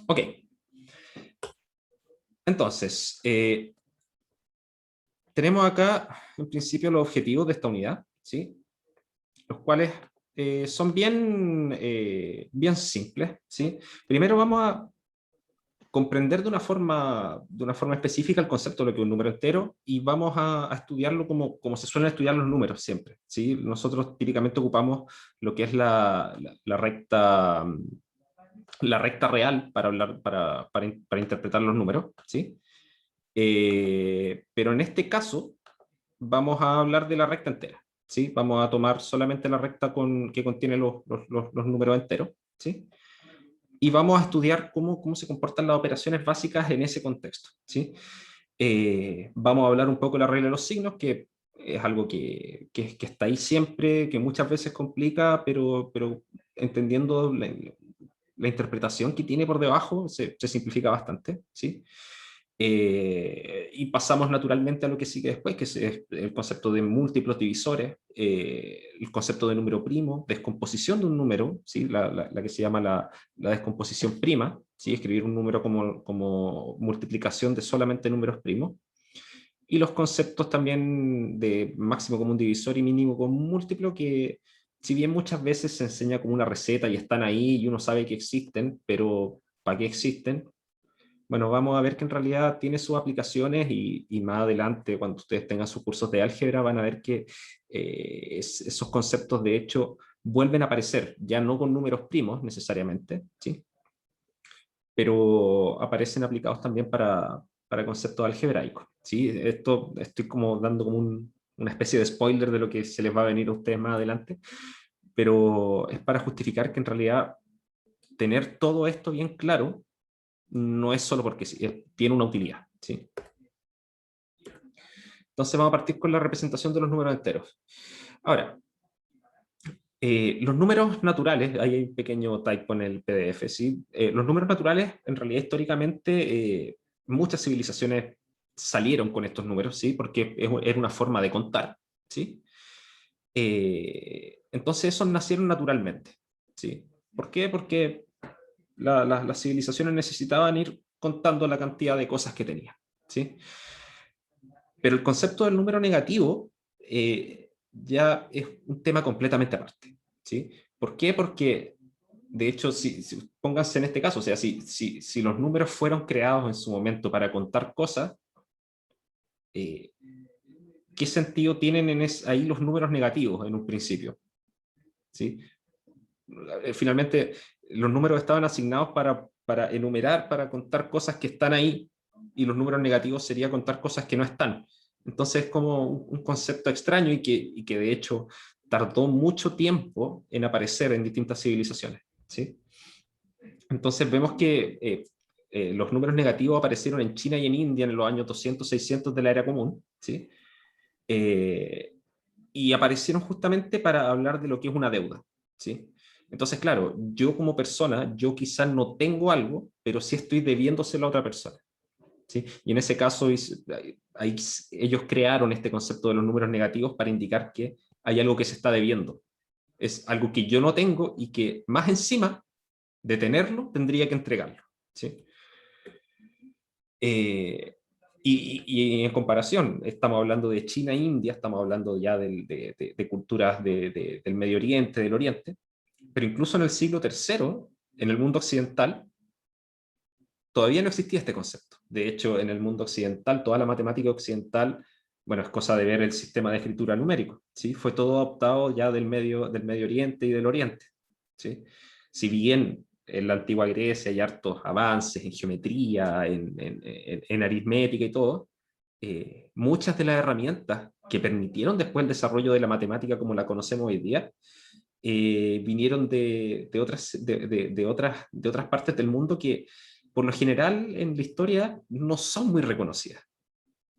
Ok, entonces, tenemos acá, en principio, los objetivos de esta unidad, ¿sí? Los cuales son bien simples, ¿sí? Primero vamos a comprender de una forma específica el concepto de lo que es un número entero y vamos a estudiarlo como se suelen estudiar los números siempre, ¿sí? Nosotros típicamente ocupamos lo que es la recta real para, hablar, para interpretar los números, ¿sí? Pero en este caso vamos a hablar de la recta entera, ¿sí? Vamos a tomar solamente la recta que contiene los números enteros, ¿sí? Y vamos a estudiar cómo se comportan las operaciones básicas en ese contexto, ¿sí? Vamos a hablar un poco de la regla de los signos, que es algo que está ahí siempre, que muchas veces complica, pero entendiendo la interpretación que tiene por debajo, se simplifica bastante, ¿sí? Y pasamos naturalmente a lo que sigue después, que es el concepto de múltiplos divisores, el concepto de número primo, descomposición de un número, ¿sí? La que se llama la descomposición prima, ¿sí? Escribir un número como multiplicación de solamente números primos, y los conceptos también de máximo común divisor y mínimo común múltiplo, que si bien muchas veces se enseña como una receta y están ahí y uno sabe que existen, pero ¿para qué existen? Bueno, vamos a ver que en realidad tiene sus aplicaciones y más adelante, cuando ustedes tengan sus cursos de álgebra, van a ver que esos conceptos de hecho vuelven a aparecer, ya no con números primos necesariamente, ¿sí? Pero aparecen aplicados también para conceptos algebraicos, ¿sí? Esto estoy como dando como una especie de spoiler de lo que se les va a venir a ustedes más adelante, pero es para justificar que en realidad tener todo esto bien claro no es solo porque sí, tiene una utilidad, ¿sí? Entonces vamos a partir con la representación de los números enteros. Ahora, los números naturales, ahí hay un pequeño typo en el PDF, ¿sí? Los números naturales, en realidad históricamente, muchas civilizaciones salieron con estos números, ¿sí? Porque era una forma de contar, ¿sí? Entonces esos nacieron naturalmente, ¿sí? ¿Por qué? Porque las civilizaciones necesitaban ir contando la cantidad de cosas que tenían, ¿sí? Pero el concepto del número negativo ya es un tema completamente aparte, ¿sí? ¿Por qué? Porque, de hecho, pónganse en este caso, o sea, si los números fueron creados en su momento para contar cosas, eh, ¿qué sentido tienen ahí los números negativos en un principio? ¿Sí? Finalmente, los números estaban asignados para enumerar, para contar cosas que están ahí, y los números negativos sería contar cosas que no están. Entonces es como un concepto extraño y que de hecho tardó mucho tiempo en aparecer en distintas civilizaciones, ¿sí? Entonces vemos que los números negativos aparecieron en China y en India en los años 200, 600 de la era común, ¿sí? Eh, y aparecieron justamente para hablar de lo que es una deuda, ¿sí? Entonces, claro, yo como persona, yo quizás no tengo algo, pero sí estoy debiéndoselo a otra persona, ¿sí? Y en ese caso, ahí ellos crearon este concepto de los números negativos para indicar que hay algo que se está debiendo. Es algo que yo no tengo y que más encima de tenerlo, tendría que entregarlo, ¿sí? Eh, y en comparación, estamos hablando de China e India, estamos hablando ya de culturas del Medio Oriente, del Oriente, pero incluso en el siglo III, en el mundo occidental, todavía no existía este concepto. De hecho, en el mundo occidental, toda la matemática occidental, bueno, es cosa de ver el sistema de escritura numérico, ¿sí? Fue todo adoptado ya del Medio Oriente y del Oriente, ¿sí? Si bien en la antigua Grecia hay hartos avances en geometría, en aritmética y todo, muchas de las herramientas que permitieron después el desarrollo de la matemática como la conocemos hoy día, vinieron de otras partes del mundo que por lo general en la historia no son muy reconocidas,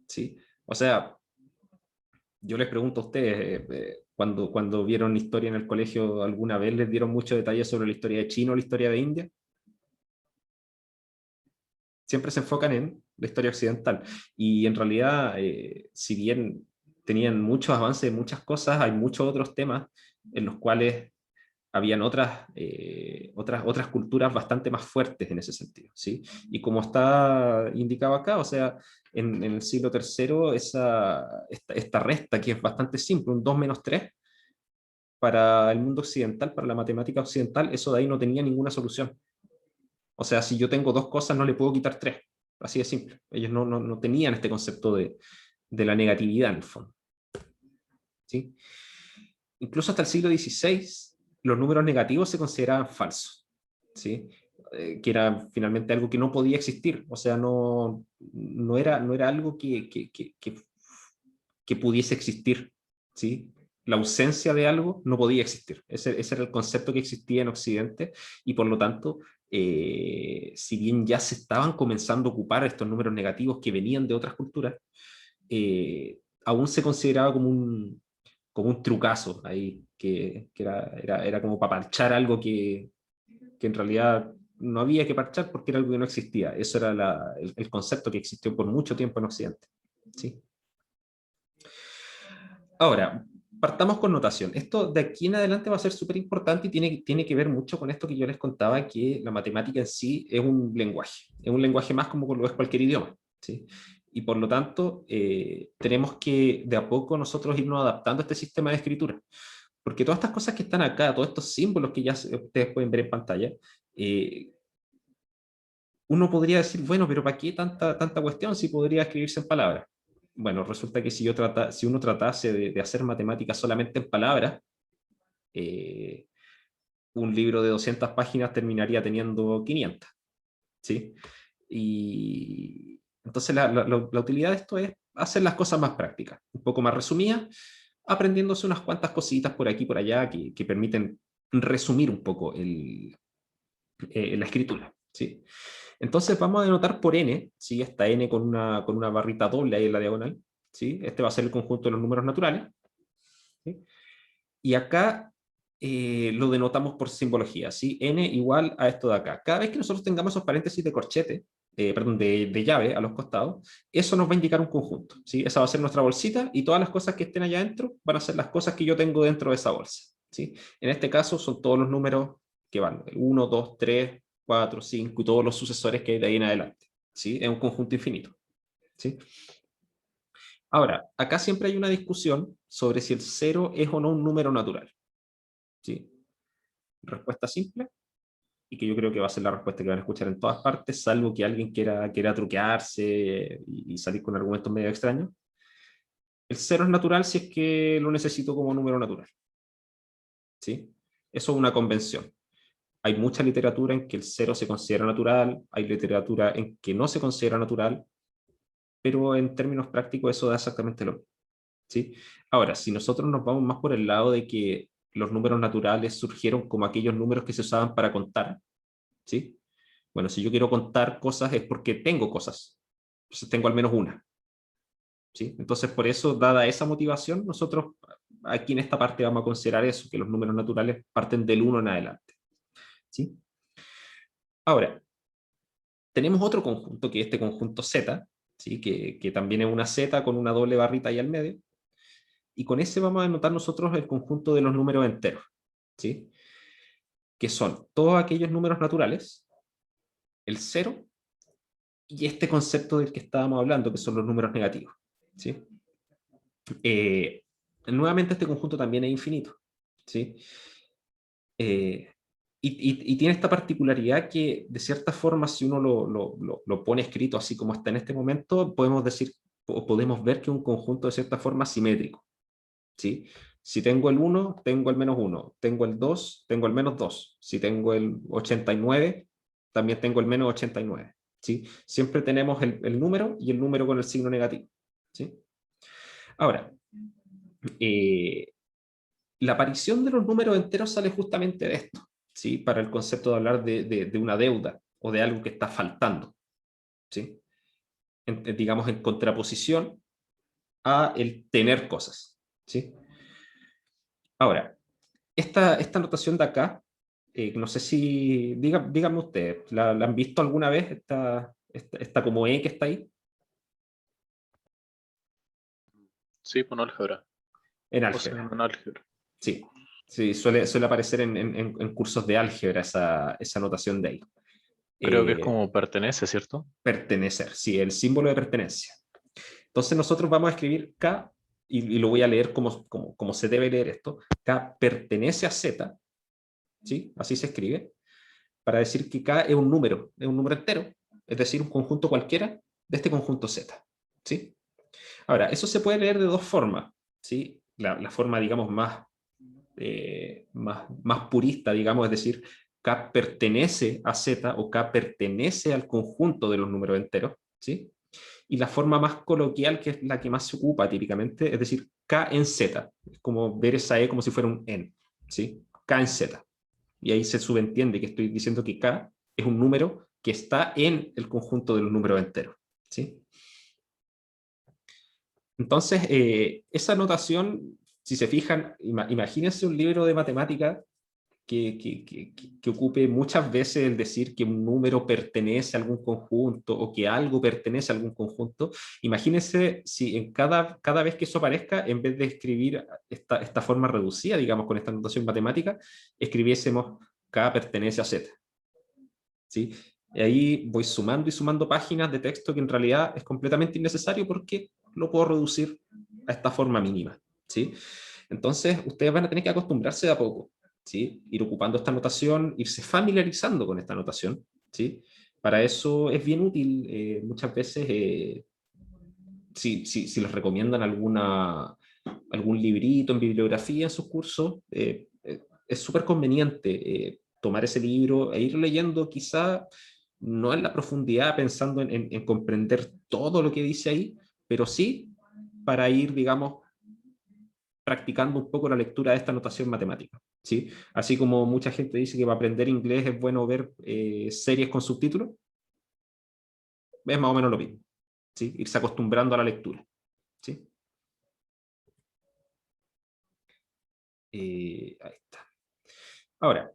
¿sí? O sea, yo les pregunto a ustedes, cuando vieron historia en el colegio, ¿alguna vez les dieron mucho detalle sobre la historia de China o la historia de India? Siempre se enfocan en la historia occidental. Y en realidad, si bien tenían muchos avances en muchas cosas, hay muchos otros temas en los cuales habían otras culturas bastante más fuertes en ese sentido, ¿sí? Y como está indicado acá, o sea, en el siglo tercero, esta resta, que es bastante simple, un 2 menos 3, para el mundo occidental, para la matemática occidental, eso de ahí no tenía ninguna solución. O sea, si yo tengo dos cosas, no le puedo quitar tres. Así de simple. Ellos no tenían este concepto de la negatividad en el fondo. ¿Sí? Incluso hasta el siglo XVI, los números negativos se consideraban falsos. ¿Sí? Que era finalmente algo que no podía existir. O sea, no era algo que pudiese existir. ¿Sí? La ausencia de algo no podía existir. Ese era el concepto que existía en Occidente, y por lo tanto, si bien ya se estaban comenzando a ocupar estos números negativos que venían de otras culturas, aún se consideraba como un trucazo ahí, que era como para parchar algo que en realidad no había que parchar porque era algo que no existía. Eso era el concepto que existió por mucho tiempo en Occidente. ¿Sí? Ahora, partamos con notación. Esto de aquí en adelante va a ser súper importante y tiene que ver mucho con esto que yo les contaba, que la matemática en sí es un lenguaje más como lo es cualquier idioma, ¿sí? Y por lo tanto, tenemos que de a poco nosotros irnos adaptando a este sistema de escritura. Porque todas estas cosas que están acá, todos estos símbolos que ya ustedes pueden ver en pantalla, eh, uno podría decir, bueno, pero ¿para qué tanta cuestión si podría escribirse en palabras? Bueno, resulta que si uno tratase de hacer matemáticas solamente en palabras, eh, un libro de 200 páginas terminaría teniendo 500, ¿sí? Y entonces la utilidad de esto es hacer las cosas más prácticas, un poco más resumidas, aprendiéndose unas cuantas cositas por aquí y por allá que permiten resumir un poco la escritura, ¿sí? Entonces vamos a denotar por n, ¿sí? Esta n con una barrita doble ahí en la diagonal, ¿sí? Este va a ser el conjunto de los números naturales, ¿sí? Y acá lo denotamos por simbología, ¿sí? N igual a esto de acá. Cada vez que nosotros tengamos esos paréntesis de corchete, perdón, de llave a los costados, eso nos va a indicar un conjunto, ¿sí? Esa va a ser nuestra bolsita, y todas las cosas que estén allá adentro van a ser las cosas que yo tengo dentro de esa bolsa, ¿sí? En este caso son todos los números que van, 1, 2, 3, 4, 5 y todos los sucesores que hay de ahí en adelante, ¿sí? Es un conjunto infinito, ¿sí? Ahora, acá siempre hay una discusión sobre si el cero es o no un número natural, ¿sí? Respuesta simple, y que yo creo que va a ser la respuesta que van a escuchar en todas partes, salvo que alguien quiera truquearse y salir con argumentos medio extraños. El cero es natural si es que lo necesito como número natural, ¿sí? Eso es una convención. Hay mucha literatura en que el cero se considera natural, hay literatura en que no se considera natural, pero en términos prácticos eso da exactamente lo mismo, ¿sí? Ahora, si nosotros nos vamos más por el lado de que los números naturales surgieron como aquellos números que se usaban para contar, ¿sí? Bueno, si yo quiero contar cosas es porque tengo cosas. Entonces tengo al menos una, ¿sí? Entonces, por eso, dada esa motivación, nosotros aquí en esta parte vamos a considerar eso, que los números naturales parten del uno en adelante, ¿sí? Ahora, tenemos otro conjunto, que es este conjunto Z, ¿sí? Que también es una Z con una doble barrita ahí al medio, y con ese vamos a denotar nosotros el conjunto de los números enteros, ¿sí? Que son todos aquellos números naturales, el cero, y este concepto del que estábamos hablando, que son los números negativos, ¿sí? Eh, Nuevamente este conjunto también es infinito, ¿sí? Eh, y tiene esta particularidad que, de cierta forma, si uno lo pone escrito así como está en este momento, podemos decir, o podemos ver que es un conjunto de cierta forma simétrico, ¿sí? Si tengo el uno, tengo el menos uno. Tengo el 2, tengo el menos 2. Si tengo el 89, también tengo el menos 89, ¿sí? Siempre tenemos el número y el número con el signo negativo, ¿sí? Ahora, eh, la aparición de los números enteros sale justamente de esto, ¿sí? Para el concepto de hablar de una deuda o de algo que está faltando, ¿sí? Digamos, en contraposición a el tener cosas, ¿sí? Ahora, esta notación de acá, no sé si, díganme ustedes, ¿la han visto alguna vez? Esta como E que está ahí, Sí, con álgebra. en O sea, álgebra, en álgebra. sí. Sí, suele aparecer en cursos de álgebra esa notación de ahí. Creo que es Eh, como pertenece, ¿cierto? Pertenecer, sí, el símbolo de pertenencia. Entonces nosotros vamos a escribir K, y lo voy a leer como se debe leer esto. K pertenece a Z, ¿sí? Así se escribe, para decir que K es un número entero, es decir, un conjunto cualquiera de este conjunto Z, ¿sí? Ahora, eso se puede leer de dos formas, ¿sí? La forma, digamos, más purista, digamos, es decir, K pertenece a Z o K pertenece al conjunto de los números enteros, ¿sí? Y la forma más coloquial, que es la que más se ocupa típicamente, es decir, K en Z, es como ver esa E como si fuera un N, ¿sí? K en Z. Y ahí se subentiende que estoy diciendo que K es un número que está en el conjunto de los números enteros, ¿sí? Entonces, esa notación, si se fijan, imagínense un libro de matemática que ocupe muchas veces el decir que un número pertenece a algún conjunto o que algo pertenece a algún conjunto. Imagínense si en cada vez que eso aparezca, en vez de escribir esta forma reducida, digamos, con esta notación matemática, escribiésemos K pertenece a Z. ¿Sí? Y ahí voy sumando y sumando páginas de texto que en realidad es completamente innecesario porque lo puedo reducir a esta forma mínima, ¿sí? Entonces, ustedes van a tener que acostumbrarse de a poco, ¿sí? Ir ocupando esta notación, irse familiarizando con esta notación, ¿sí? Para eso es bien útil, muchas veces, si les recomiendan algún librito en bibliografía en sus cursos, es súper conveniente tomar ese libro e ir leyendo quizá no en la profundidad pensando en comprender todo lo que dice ahí, pero sí para ir, digamos, practicando un poco la lectura de esta notación matemática, ¿sí? Así como mucha gente dice que para aprender inglés es bueno ver series con subtítulos, es más o menos lo mismo, ¿sí? Irse acostumbrando a la lectura, ¿sí? Ahí está. Ahora,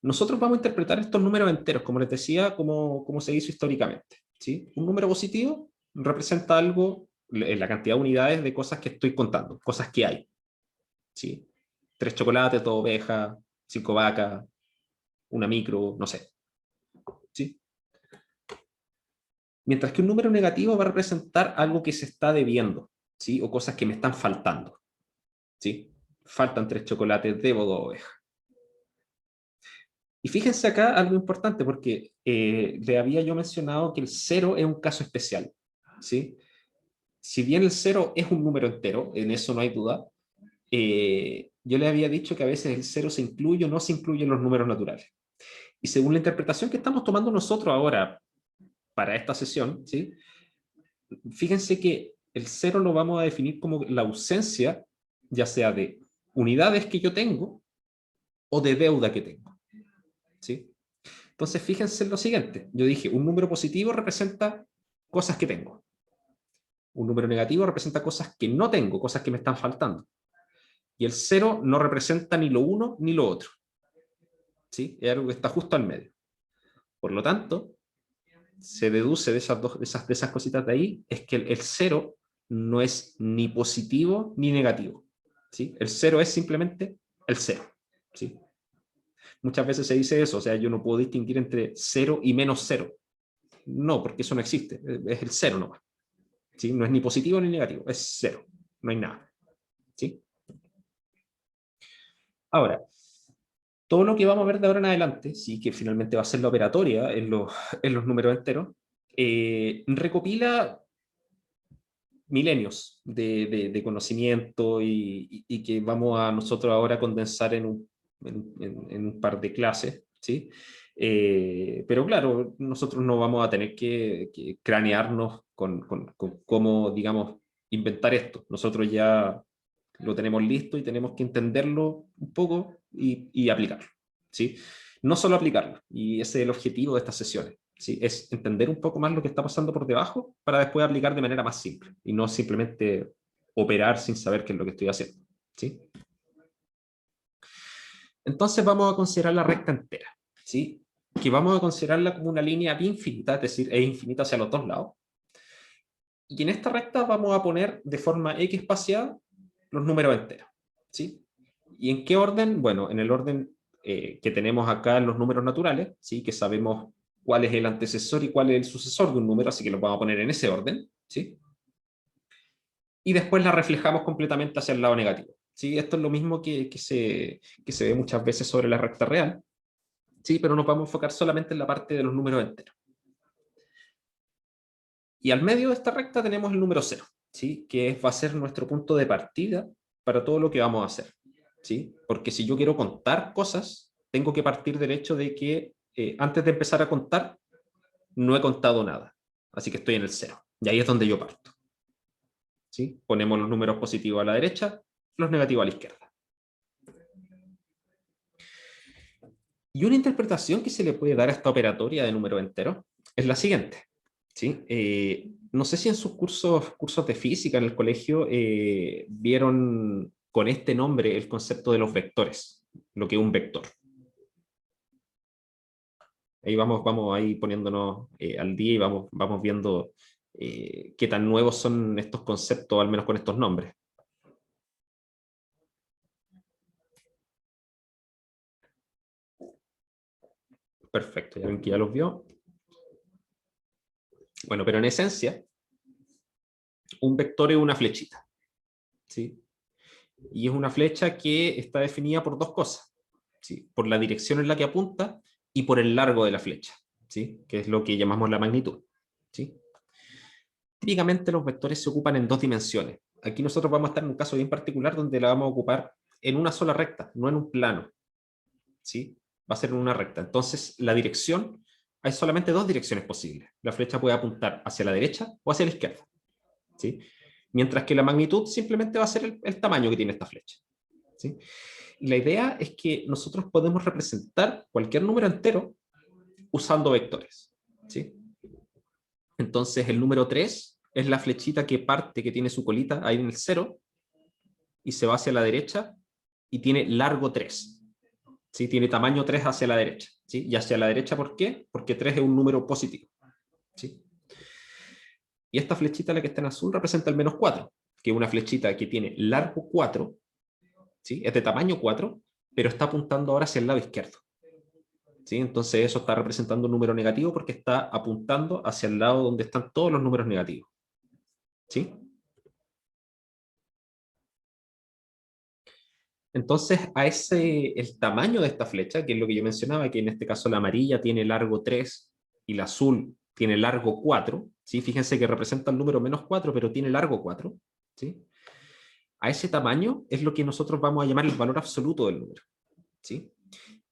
nosotros vamos a interpretar estos números enteros, como les decía, como se hizo históricamente, ¿sí? Un número positivo representa algo, la cantidad de unidades de cosas que estoy contando, cosas que hay, ¿sí? 3 chocolates, 2 ovejas, 5 vacas, una micro, no sé, ¿sí? Mientras que un número negativo va a representar algo que se está debiendo, ¿sí? O cosas que me están faltando, ¿sí? Faltan 3 chocolates, debo 2 ovejas. Y fíjense acá algo importante, porque le había yo mencionado que el cero es un caso especial, ¿sí? Si bien el cero es un número entero, en eso no hay duda, yo le había dicho que a veces el cero se incluye o no se incluye en los números naturales. Y según la interpretación que estamos tomando nosotros ahora para esta sesión, ¿sí? Fíjense que el cero lo vamos a definir como la ausencia, ya sea de unidades que yo tengo o de deuda que tengo, ¿sí? Entonces, fíjense en lo siguiente. Yo dije, un número positivo representa cosas que tengo. Un número negativo representa cosas que no tengo, cosas que me están faltando. Y el cero no representa ni lo uno ni lo otro, ¿sí? Es algo que está justo al medio. Por lo tanto, se deduce de esas cositas de ahí, es que el cero no es ni positivo ni negativo, ¿sí? El cero es simplemente el cero, ¿sí? Muchas veces se dice eso, o sea, yo no puedo distinguir entre cero y menos cero. No, porque eso no existe, es el cero nomás, ¿sí? No es ni positivo ni negativo, es cero, no hay nada, ¿sí? Ahora, todo lo que vamos a ver de ahora en adelante, sí, que finalmente va a ser la operatoria en los números enteros, recopila milenios de conocimiento y que vamos a nosotros ahora a condensar en un par de clases, ¿sí? Pero claro, nosotros no vamos a tener que cranearnos con cómo, digamos, inventar esto. Nosotros ya lo tenemos listo y tenemos que entenderlo un poco y aplicarlo, ¿sí? No solo aplicarlo, y ese es el objetivo de estas sesiones, ¿sí? Es entender un poco más lo que está pasando por debajo para después aplicar de manera más simple y no simplemente operar sin saber qué es lo que estoy haciendo, ¿sí? Entonces vamos a considerar la recta entera, ¿sí? Que vamos a considerarla como una línea infinita, es decir, es infinita hacia los dos lados. Y en esta recta vamos a poner de forma x espaciada los números enteros, ¿sí? ¿Y en qué orden? Bueno, en el orden que tenemos acá en los números naturales, ¿sí? Que sabemos cuál es el antecesor y cuál es el sucesor de un número, así que lo vamos a poner en ese orden, ¿sí? Y después la reflejamos completamente hacia el lado negativo, ¿sí? Esto es lo mismo que se ve muchas veces sobre la recta real, ¿sí? Pero nos vamos a enfocar solamente en la parte de los números enteros. Y al medio de esta recta tenemos el número 0, ¿sí? Que va a ser nuestro punto de partida para todo lo que vamos a hacer, ¿sí? Porque si yo quiero contar cosas, tengo que partir del hecho de que antes de empezar a contar, no he contado nada. Así que estoy en el 0. Y ahí es donde yo parto, ¿sí? Ponemos los números positivos a la derecha, los negativos a la izquierda. Y una interpretación que se le puede dar a esta operatoria de número entero es la siguiente, ¿sí? No sé si en sus cursos de física en el colegio vieron con este nombre el concepto de los vectores, lo que es un vector. Ahí vamos ahí poniéndonos al día y vamos viendo qué tan nuevos son estos conceptos, al menos con estos nombres. Perfecto, ya ven que ya los vio. Bueno, pero en esencia, un vector es una flechita, ¿sí? Y es una flecha que está definida por dos cosas, ¿sí? Por la dirección en la que apunta y por el largo de la flecha, ¿sí? Que es lo que llamamos la magnitud, ¿sí? Típicamente los vectores se ocupan en dos dimensiones. Aquí nosotros vamos a estar en un caso bien particular donde la vamos a ocupar en una sola recta, no en un plano, ¿sí? Va a ser en una recta. Entonces, la dirección, hay solamente dos direcciones posibles. La flecha puede apuntar hacia la derecha o hacia la izquierda, ¿sí? Mientras que la magnitud simplemente va a ser el tamaño que tiene esta flecha, ¿sí? La idea es que nosotros podemos representar cualquier número entero usando vectores, ¿sí? Entonces, el número 3 es la flechita que parte, que tiene su colita ahí en el 0, y se va hacia la derecha, y tiene largo 3, ¿sí? Tiene tamaño 3 hacia la derecha, ¿sí? Y hacia la derecha, ¿por qué? Porque 3 es un número positivo, ¿sí? Y esta flechita, la que está en azul, representa el menos 4, que es una flechita que tiene largo 4, ¿sí? Es de tamaño 4, pero está apuntando ahora hacia el lado izquierdo, ¿sí? Entonces eso está representando un número negativo porque está apuntando hacia el lado donde están todos los números negativos, ¿sí? Entonces, el tamaño de esta flecha, que es lo que yo mencionaba, que en este caso la amarilla tiene largo 3 y la azul tiene largo 4, ¿sí? Fíjense que representa el número menos 4, pero tiene largo 4, ¿sí? A ese tamaño es lo que nosotros vamos a llamar el valor absoluto del número, ¿sí?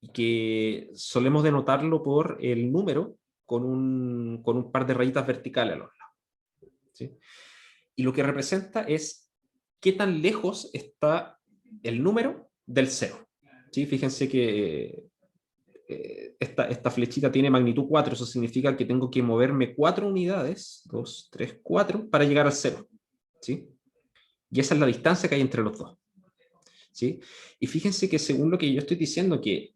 Y que solemos denotarlo por el número con un par de rayitas verticales a los lados, ¿sí? Y lo que representa es qué tan lejos está el número del cero, ¿sí? Fíjense que esta flechita tiene magnitud 4, eso significa que tengo que moverme 4 unidades, 2, 3, 4, para llegar al cero, ¿sí? Y esa es la distancia que hay entre los dos, ¿sí? Y fíjense que según lo que yo estoy diciendo, que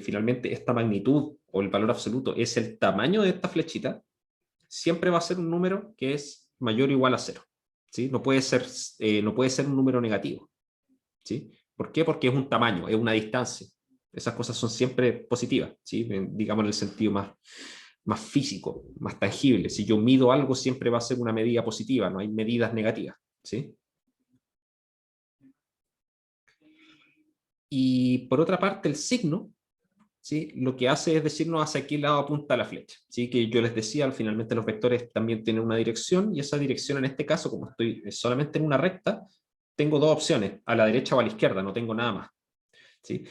finalmente esta magnitud o el valor absoluto es el tamaño de esta flechita, siempre va a ser un número que es mayor o igual a 0, ¿sí? No puede ser un número negativo, ¿sí? ¿Por qué? Porque es un tamaño, es una distancia. Esas cosas son siempre positivas, ¿sí? Digamos en el sentido más físico, más tangible. Si yo mido algo, siempre va a ser una medida positiva, no hay medidas negativas, ¿sí? Y por otra parte, el signo, ¿sí? Lo que hace es decirnos hacia qué lado apunta la flecha, ¿sí? Que yo les decía, finalmente los vectores también tienen una dirección, y esa dirección en este caso, como estoy solamente en una recta, tengo dos opciones, a la derecha o a la izquierda, no tengo nada más, ¿sí?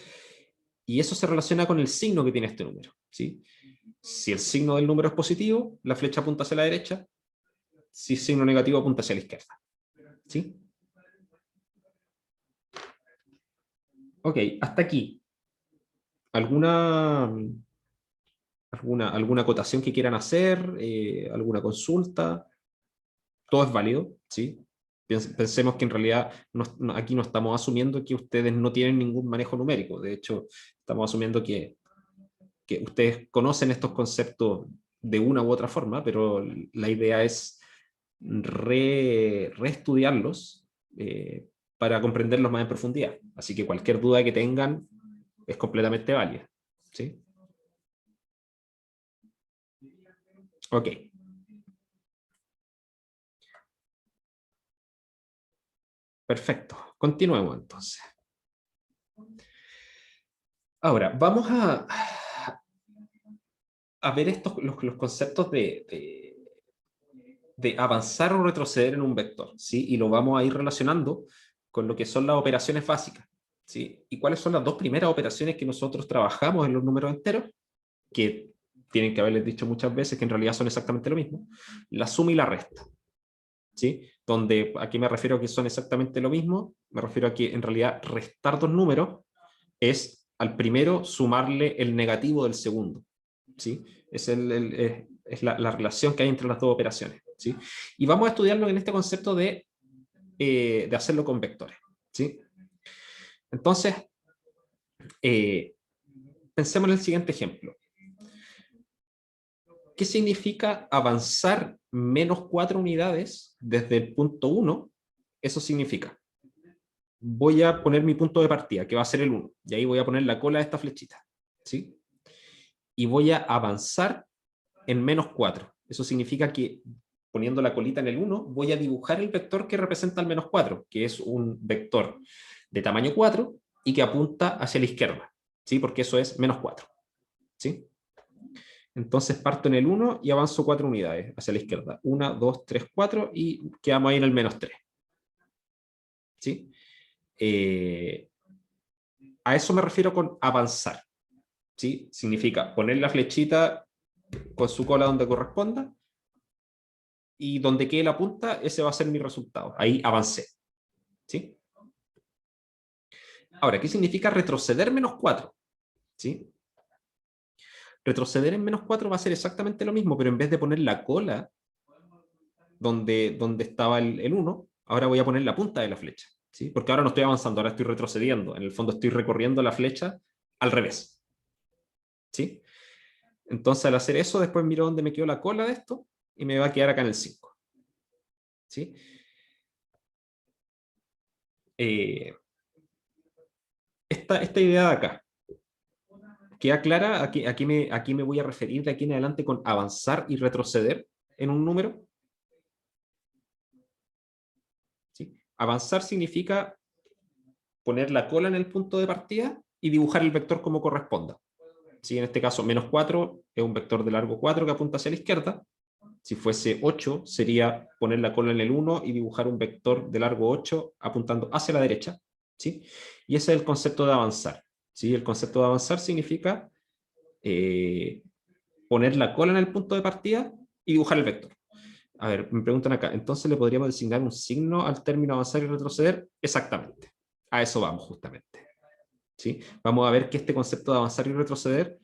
Y eso se relaciona con el signo que tiene este número, ¿sí? Si el signo del número es positivo, la flecha apunta hacia la derecha; si el signo negativo, apunta hacia la izquierda, ¿sí? Ok, hasta aquí. ¿Alguna, alguna acotación que quieran hacer? ¿Alguna consulta? Todo es válido, ¿sí? Pensemos que en realidad aquí no estamos asumiendo que ustedes no tienen ningún manejo numérico. De hecho, estamos asumiendo que ustedes conocen estos conceptos de una u otra forma, pero la idea es reestudiarlos para comprenderlos más en profundidad. Así que cualquier duda que tengan es completamente válida. ¿Sí? Ok. Perfecto. Continuemos entonces. Ahora, vamos a ver los conceptos de avanzar o retroceder en un vector, ¿sí? Y lo vamos a ir relacionando con lo que son las operaciones básicas, ¿sí? ¿Y cuáles son las dos primeras operaciones que nosotros trabajamos en los números enteros? Que tienen que haberles dicho muchas veces que en realidad son exactamente lo mismo. La suma y la resta, ¿sí? Donde, ¿a qué me refiero a que son exactamente lo mismo? Me refiero a que en realidad restar dos números es al primero sumarle el negativo del segundo, ¿sí? Es la relación que hay entre las dos operaciones, ¿sí? Y vamos a estudiarlo en este concepto de hacerlo con vectores, ¿sí? Entonces, pensemos en el siguiente ejemplo. ¿Qué significa avanzar menos 4 unidades desde el punto 1? Eso significa, voy a poner mi punto de partida, que va a ser el 1, y ahí voy a poner la cola de esta flechita, ¿sí? Y voy a avanzar en menos 4. Eso significa que poniendo la colita en el 1, voy a dibujar el vector que representa el menos 4, que es un vector de tamaño 4 y que apunta hacia la izquierda, ¿sí? Porque eso es menos 4, ¿sí? Entonces parto en el 1 y avanzo 4 unidades hacia la izquierda. 1, 2, 3, 4 y quedamos ahí en el menos 3, ¿sí? A eso me refiero con avanzar, ¿sí? Significa poner la flechita con su cola donde corresponda y donde quede la punta, ese va a ser mi resultado. Ahí avancé, ¿sí? Ahora, ¿qué significa retroceder menos 4? ¿Sí? Retroceder en menos 4 va a ser exactamente lo mismo, pero en vez de poner la cola donde estaba el 1, ahora voy a poner la punta de la flecha, ¿sí? Porque ahora no estoy avanzando, ahora estoy retrocediendo. En el fondo estoy recorriendo la flecha al revés, ¿sí? Entonces al hacer eso, después miro dónde me quedó la cola de esto y me va a quedar acá en el 5, ¿sí? Esta idea de acá, ¿queda clara? Aquí me voy a referir de aquí en adelante con avanzar y retroceder en un número. ¿Sí? Avanzar significa poner la cola en el punto de partida y dibujar el vector como corresponda. ¿Sí? En este caso, menos 4 es un vector de largo 4 que apunta hacia la izquierda. Si fuese 8, sería poner la cola en el 1 y dibujar un vector de largo 8 apuntando hacia la derecha, ¿sí? Y ese es el concepto de avanzar, ¿sí? El concepto de avanzar significa poner la cola en el punto de partida y dibujar el vector. A ver, me preguntan acá, ¿entonces le podríamos designar un signo al término avanzar y retroceder? Exactamente. A eso vamos justamente, ¿sí? Vamos a ver que este concepto de avanzar y retroceder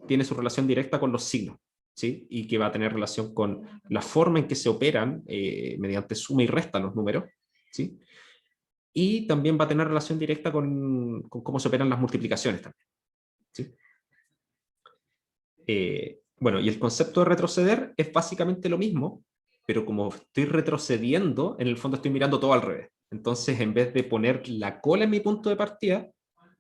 tiene su relación directa con los signos, ¿sí? Y que va a tener relación con la forma en que se operan mediante suma y resta los números, ¿sí? Y también va a tener relación directa con cómo se operan las multiplicaciones también, ¿sí? Bueno, y el concepto de retroceder es básicamente lo mismo, pero como estoy retrocediendo, en el fondo estoy mirando todo al revés. Entonces, en vez de poner la cola en mi punto de partida,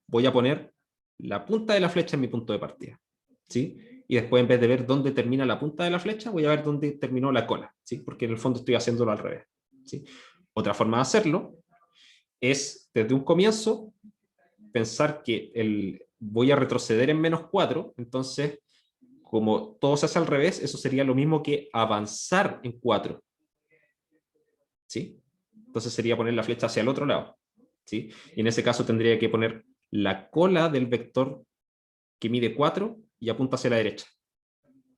voy a poner la punta de la flecha en mi punto de partida, ¿sí? Y después, en vez de ver dónde termina la punta de la flecha, voy a ver dónde terminó la cola, ¿sí? Porque en el fondo estoy haciéndolo al revés, ¿sí? Otra forma de hacerlo es, desde un comienzo, pensar que voy a retroceder en menos 4, entonces, como todo se hace al revés, eso sería lo mismo que avanzar en 4, ¿sí? Entonces sería poner la flecha hacia el otro lado, ¿sí? Y en ese caso tendría que poner la cola del vector que mide 4 y apunta hacia la derecha.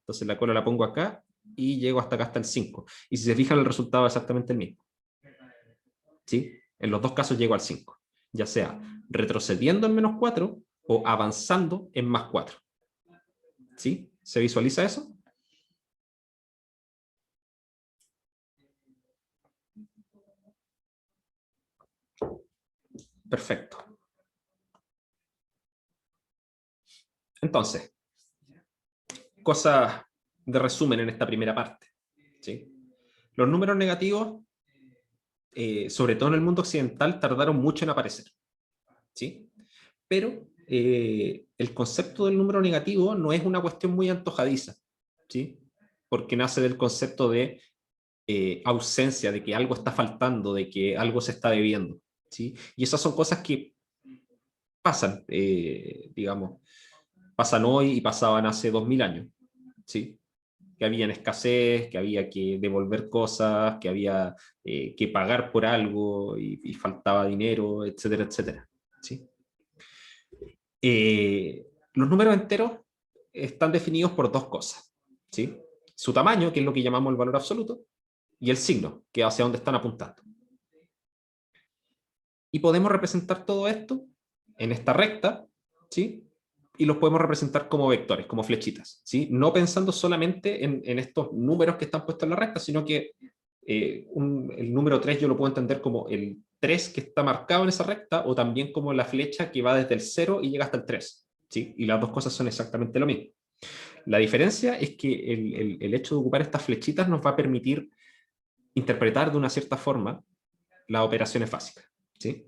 Entonces la cola la pongo acá y llego hasta acá, hasta el 5. Y si se fijan, el resultado es exactamente el mismo, ¿sí? En los dos casos llego al 5, ya sea retrocediendo en menos 4 o avanzando en más 4, ¿sí? ¿Se visualiza eso? Perfecto. Entonces, cosas de resumen en esta primera parte, ¿sí? Los números negativos sobre todo en el mundo occidental, tardaron mucho en aparecer, ¿sí? Pero el concepto del número negativo no es una cuestión muy antojadiza, ¿sí? Porque nace del concepto de ausencia, de que algo está faltando, de que algo se está debiendo, ¿sí? Y esas son cosas que pasan, digamos, pasan hoy y pasaban hace 2000 años, ¿sí? Que había escasez, que había que devolver cosas, que había que pagar por algo y faltaba dinero, etcétera, etcétera, ¿sí? Los números enteros están definidos por dos cosas, ¿sí? Su tamaño, que es lo que llamamos el valor absoluto, y el signo, que es hacia dónde están apuntando. Y podemos representar todo esto en esta recta, ¿sí? Y los podemos representar como vectores, como flechitas, ¿sí? No pensando solamente en estos números que están puestos en la recta, sino que el número 3 yo lo puedo entender como el 3 que está marcado en esa recta, o también como la flecha que va desde el 0 y llega hasta el 3, ¿sí? Y las dos cosas son exactamente lo mismo. La diferencia es que el hecho de ocupar estas flechitas nos va a permitir interpretar de una cierta forma las operaciones básicas, ¿sí?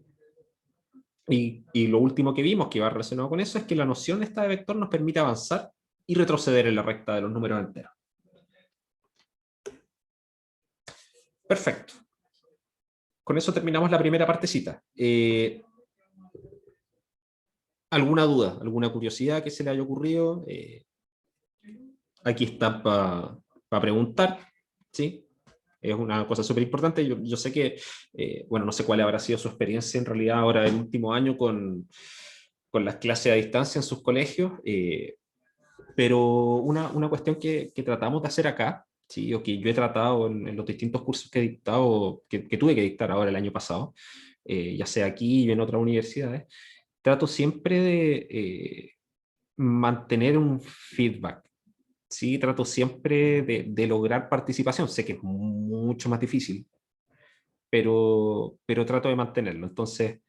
Y lo último que vimos que va relacionado con eso es que la noción esta de vector nos permite avanzar y retroceder en la recta de los números enteros. Perfecto. Con eso terminamos la primera partecita. ¿Alguna duda, alguna curiosidad que se le haya ocurrido? Aquí está para preguntar, ¿sí? Es una cosa súper importante. Yo sé que, bueno, no sé cuál habrá sido su experiencia en realidad ahora el último año con las clases a distancia en sus colegios, pero una cuestión que tratamos de hacer acá, ¿sí? O que yo he tratado en los distintos cursos que he dictado, que tuve que dictar ahora el año pasado, ya sea aquí y en otras universidades, trato siempre de mantener un feedback. Sí, trato siempre de lograr participación. Sé que es mucho más difícil, pero trato de mantenerlo. Entonces,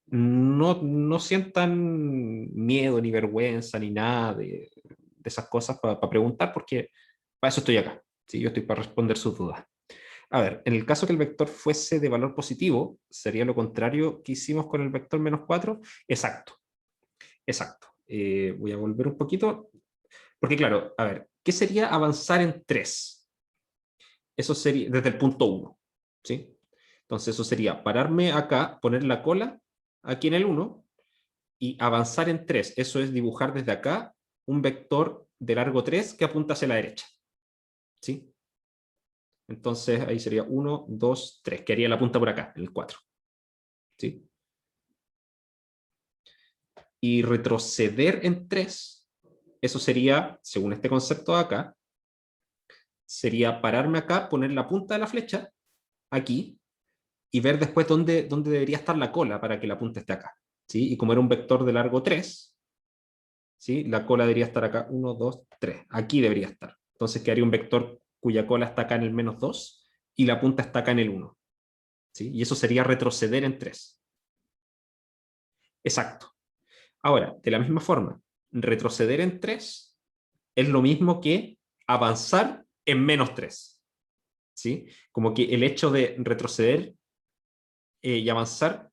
no sientan miedo, ni vergüenza, ni nada de esas cosas para preguntar, porque para eso estoy acá. ¿Sí? Yo estoy para responder sus dudas. A ver, en el caso que el vector fuese de valor positivo, sería lo contrario que hicimos con el vector -4. Exacto, exacto. Voy a volver un poquito, porque claro, a ver, ¿qué sería avanzar en 3? Eso sería desde el punto 1, ¿sí? Entonces eso sería pararme acá, poner la cola aquí en el 1 y avanzar en 3. Eso es dibujar desde acá un vector de largo 3 que apunta hacia la derecha, ¿sí? Entonces ahí sería 1, 2, 3, que haría la punta por acá, en el 4, ¿sí? Y retroceder en 3, eso sería, según este concepto de acá, sería pararme acá, poner la punta de la flecha aquí y ver después dónde debería estar la cola para que la punta esté acá, ¿sí? Y como era un vector de largo 3, ¿sí? La cola debería estar acá, 1, 2, 3. Aquí debería estar. Entonces quedaría un vector cuya cola está acá en el -2 y la punta está acá en el 1, ¿sí? Y eso sería retroceder en 3. Exacto. Ahora, de la misma forma, retroceder en 3 es lo mismo que avanzar en -3, ¿sí? Como que el hecho de retroceder y avanzar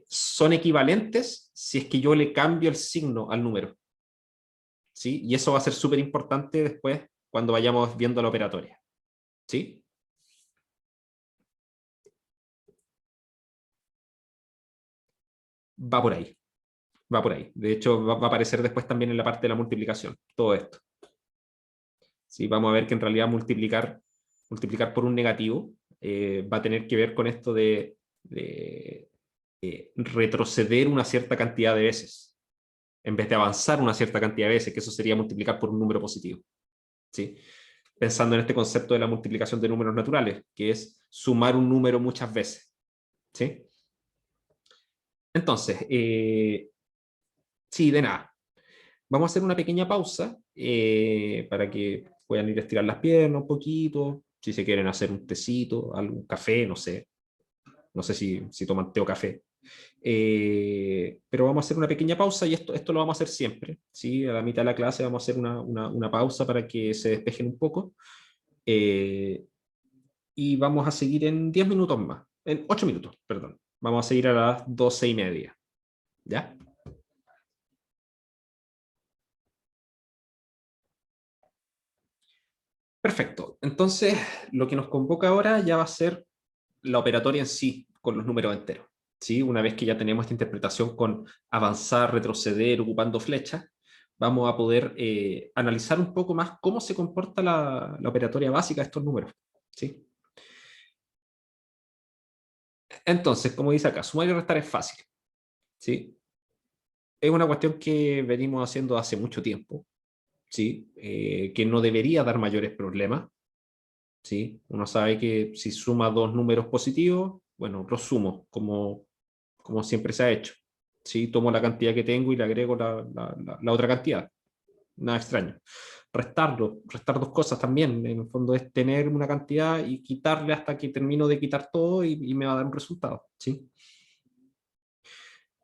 son equivalentes si es que yo le cambio el signo al número, ¿sí? Y eso va a ser súper importante después cuando vayamos viendo la operatoria, ¿sí? Va por ahí, va por ahí. De hecho, va a aparecer después también en la parte de la multiplicación, todo esto. ¿Sí? Vamos a ver que en realidad multiplicar por un negativo va a tener que ver con esto de retroceder una cierta cantidad de veces, en vez de avanzar una cierta cantidad de veces, que eso sería multiplicar por un número positivo, ¿sí? Pensando en este concepto de la multiplicación de números naturales, que es sumar un número muchas veces, ¿sí? Entonces, sí, de nada. Vamos a hacer una pequeña pausa para que puedan ir a estirar las piernas un poquito, si se quieren hacer un tecito, algún café, no sé si toman té o café. Pero vamos a hacer una pequeña pausa y esto lo vamos a hacer siempre, ¿sí? A la mitad de la clase vamos a hacer una pausa para que se despejen un poco. y vamos a seguir en 10 minutos más, en 8 minutos, perdón. Vamos a seguir a las 12:30. ¿Ya? Perfecto. Entonces, lo que nos convoca ahora ya va a ser la operatoria en sí, con los números enteros. ¿Sí? Una vez que ya tenemos esta interpretación con avanzar, retroceder, ocupando flechas, vamos a poder analizar un poco más cómo se comporta la operatoria básica de estos números. ¿Sí? Entonces, como dice acá, sumar y restar es fácil. ¿Sí? Es una cuestión que venimos haciendo hace mucho tiempo. ¿Sí? Que no debería dar mayores problemas. ¿Sí? Uno sabe que si suma dos números positivos, bueno, los sumo, como siempre se ha hecho. ¿Sí? Tomo la cantidad que tengo y le agrego la otra cantidad. Nada extraño. Restar dos cosas también, en el fondo es tener una cantidad y quitarle hasta que termino de quitar todo y me va a dar un resultado. ¿Sí?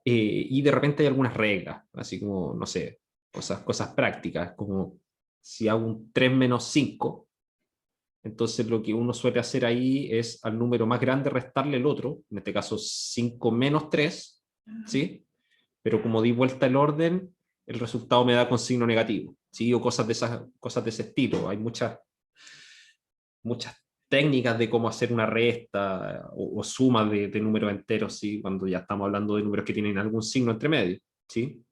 Y de repente hay algunas reglas, así como, no sé, cosas prácticas, como si hago un 3 menos 5. Entonces lo que uno suele hacer ahí es al número más grande restarle el otro, en este caso 5 menos 3, ¿sí? Pero como di vuelta el orden, el resultado me da con signo negativo, ¿sí? O cosas de ese estilo. Hay muchas técnicas de cómo hacer una resta o suma de números enteros, ¿sí? Cuando ya estamos hablando de números que tienen algún signo entre medio, ¿sí?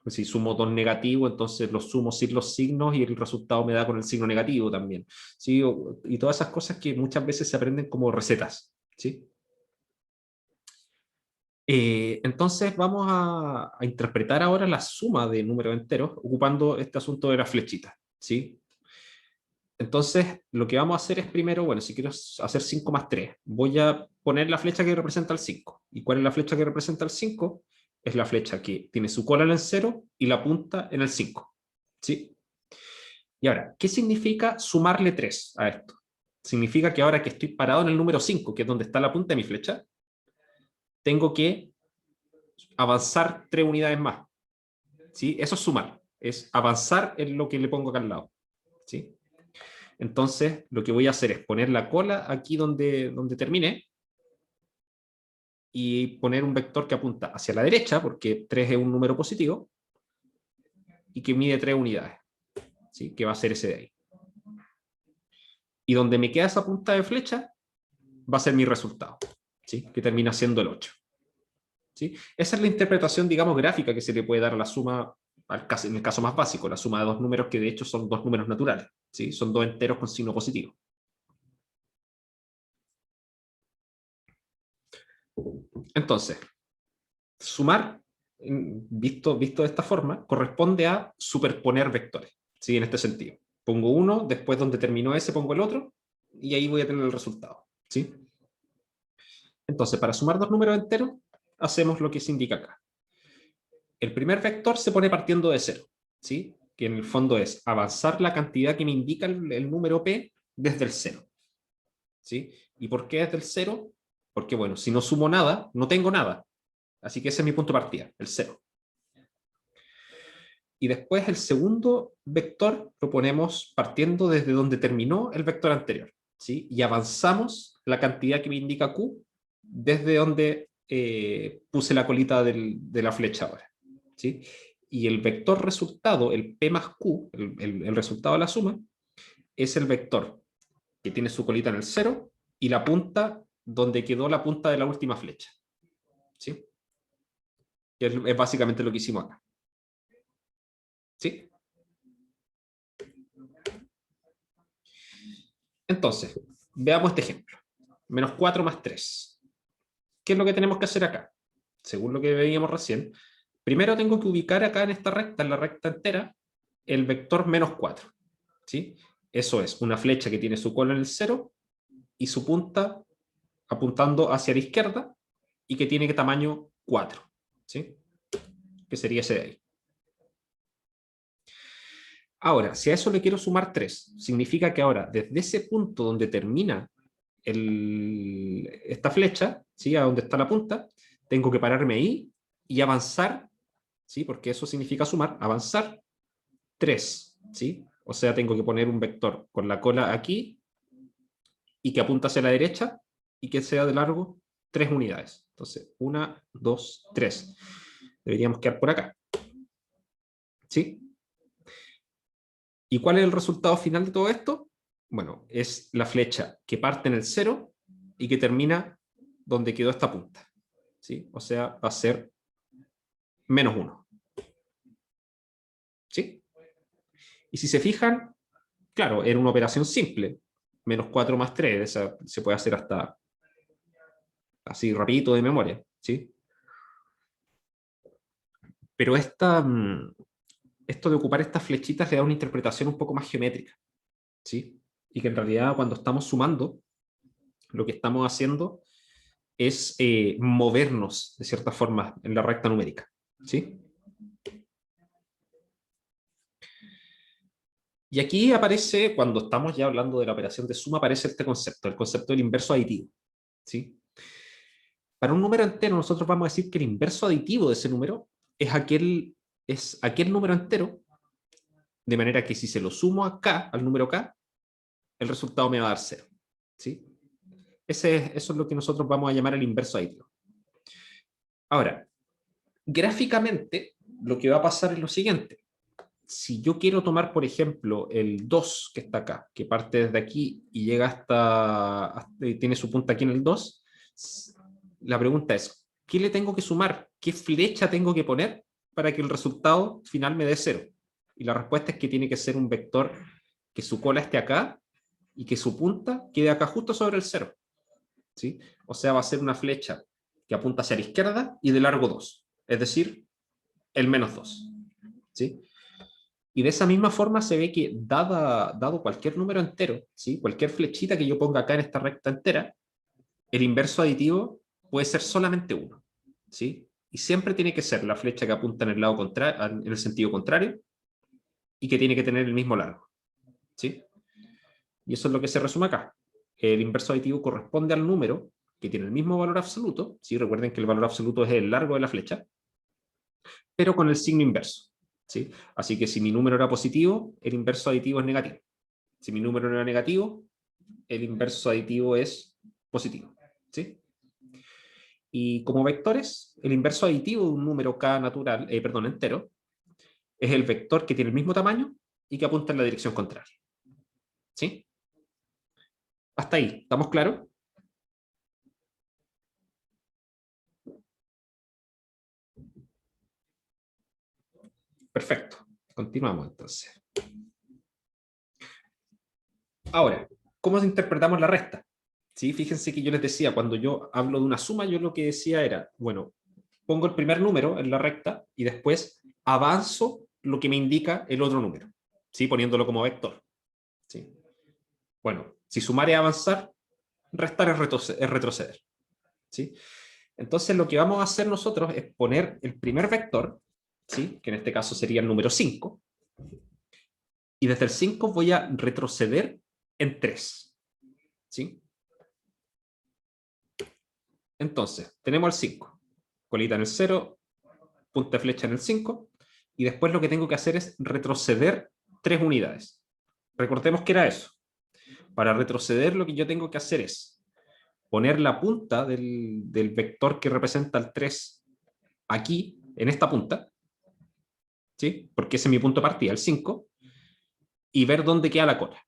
Pues si sumo dos negativos, entonces los sumo sin los signos y el resultado me da con el signo negativo también, ¿sí? Y todas esas cosas que muchas veces se aprenden como recetas, ¿sí? Entonces vamos a interpretar ahora la suma de números enteros ocupando este asunto de la flechita, ¿sí? Entonces, lo que vamos a hacer es primero, bueno, si quiero hacer 5 más 3, voy a poner la flecha que representa el 5. ¿Y cuál es la flecha que representa el 5? Es la flecha que tiene su cola en el 0 y la punta en el 5. ¿Sí? Y ahora, ¿qué significa sumarle 3 a esto? Significa que ahora que estoy parado en el número 5, que es donde está la punta de mi flecha, tengo que avanzar 3 unidades más. ¿Sí? Eso es sumar, es avanzar en lo que le pongo acá al lado. ¿Sí? Entonces, lo que voy a hacer es poner la cola aquí donde termine y poner un vector que apunta hacia la derecha, porque 3 es un número positivo, y que mide 3 unidades, ¿sí? Que va a ser ese de ahí. Y donde me queda esa punta de flecha, va a ser mi resultado, ¿sí? Que termina siendo el 8. ¿Sí? Esa es la interpretación, digamos, gráfica que se le puede dar a la suma, en el caso más básico, la suma de dos números que de hecho son dos números naturales, ¿sí? Son dos enteros con signo positivo. Entonces, sumar, visto de esta forma, corresponde a superponer vectores, ¿sí? En este sentido. Pongo uno, después donde terminó ese pongo el otro, y ahí voy a tener el resultado, ¿sí? Entonces, para sumar dos números enteros, hacemos lo que se indica acá. El primer vector se pone partiendo de cero, ¿sí? Que en el fondo es avanzar la cantidad que me indica el número P desde el cero, ¿sí? ¿Y por qué desde el cero? Porque, bueno, si no sumo nada, no tengo nada. Así que ese es mi punto de partida, el cero. Y después el segundo vector lo ponemos partiendo desde donde terminó el vector anterior, ¿sí? Y avanzamos la cantidad que me indica Q desde donde puse la colita de la flecha ahora, ¿sí? Y el vector resultado, el P más Q, el resultado de la suma, es el vector que tiene su colita en el cero y la punta donde quedó la punta de la última flecha, ¿sí? Que es básicamente lo que hicimos acá, ¿sí? Entonces, veamos este ejemplo. Menos 4 más 3. ¿Qué es lo que tenemos que hacer acá? Según lo que veíamos recién, primero tengo que ubicar acá en esta recta, en la recta entera, el vector menos 4. ¿Sí? Eso es una flecha que tiene su cola en el 0 y su punta apuntando hacia la izquierda y que tiene tamaño 4. ¿Sí? Que sería ese de ahí. Ahora, si a eso le quiero sumar 3, significa que ahora, desde ese punto donde termina esta flecha, ¿sí? A donde está la punta, tengo que pararme ahí y avanzar, ¿sí? Porque eso significa sumar, avanzar 3, ¿sí? O sea, tengo que poner un vector con la cola aquí y que apunta hacia la derecha y que sea de largo 3 unidades. Entonces, 1, 2, 3. Deberíamos quedar por acá. ¿Sí? ¿Y cuál es el resultado final de todo esto? Bueno, es la flecha que parte en el 0 y que termina donde quedó esta punta. ¿Sí? O sea, va a ser -1. ¿Sí? Y si se fijan, claro, era una operación simple. -4 más 3, esa se puede hacer hasta así rapidito de memoria. ¿Sí? Pero esto de ocupar estas flechitas le da una interpretación un poco más geométrica. ¿Sí? Y que en realidad cuando estamos sumando, lo que estamos haciendo es movernos de cierta forma en la recta numérica. ¿Sí? Y aquí aparece, cuando estamos ya hablando de la operación de suma, aparece este concepto, el concepto del inverso aditivo. ¿Sí? Para un número entero, nosotros vamos a decir que el inverso aditivo de ese número es aquel número entero, de manera que si se lo sumo a k, al número k, el resultado me va a dar 0. ¿Sí? Eso es lo que nosotros vamos a llamar el inverso aditivo. Ahora, gráficamente, lo que va a pasar es lo siguiente. Si yo quiero tomar, por ejemplo, el 2 que está acá, que parte desde aquí y llega hasta tiene su punta aquí en el 2, la pregunta es, ¿qué le tengo que sumar? ¿Qué flecha tengo que poner para que el resultado final me dé 0? Y la respuesta es que tiene que ser un vector que su cola esté acá y que su punta quede acá justo sobre el 0. ¿Sí? O sea, va a ser una flecha que apunta hacia la izquierda y de largo 2, es decir, el -2. ¿Sí? Y de esa misma forma se ve que dado cualquier número entero, ¿sí? Cualquier flechita que yo ponga acá en esta recta entera, el inverso aditivo puede ser solamente 1. ¿Sí? Y siempre tiene que ser la flecha que apunta en el lado contrario, en el sentido contrario, y que tiene que tener el mismo largo. ¿Sí? Y eso es lo que se resume acá. El inverso aditivo corresponde al número que tiene el mismo valor absoluto. ¿Sí? Recuerden que el valor absoluto es el largo de la flecha, pero con el signo inverso. ¿Sí? Así que si mi número era positivo, el inverso aditivo es negativo. Si mi número no era negativo, el inverso aditivo es positivo. ¿Sí? Y como vectores, el inverso aditivo de un número k natural, entero, es el vector que tiene el mismo tamaño y que apunta en la dirección contraria. ¿Sí? Hasta ahí, ¿estamos claros? Perfecto. Continuamos entonces. Ahora, ¿cómo interpretamos la resta? ¿Sí? Fíjense que yo les decía, cuando yo hablo de una suma, yo lo que decía era, bueno, pongo el primer número en la recta y después avanzo lo que me indica el otro número, ¿sí? Poniéndolo como vector. ¿Sí? Bueno, si sumar es avanzar, restar es retroceder. ¿Sí? Entonces lo que vamos a hacer nosotros es poner el primer vector, ¿sí? Que en este caso sería el número 5, y desde el 5 voy a retroceder en 3. ¿Sí? Entonces, tenemos el 5, colita en el 0, punta de flecha en el 5, y después lo que tengo que hacer es retroceder 3 unidades. Recordemos que era eso. Para retroceder lo que yo tengo que hacer es poner la punta del vector que representa el 3 aquí, en esta punta, ¿sí? Porque ese es mi punto de partida, el 5, y ver dónde queda la cola.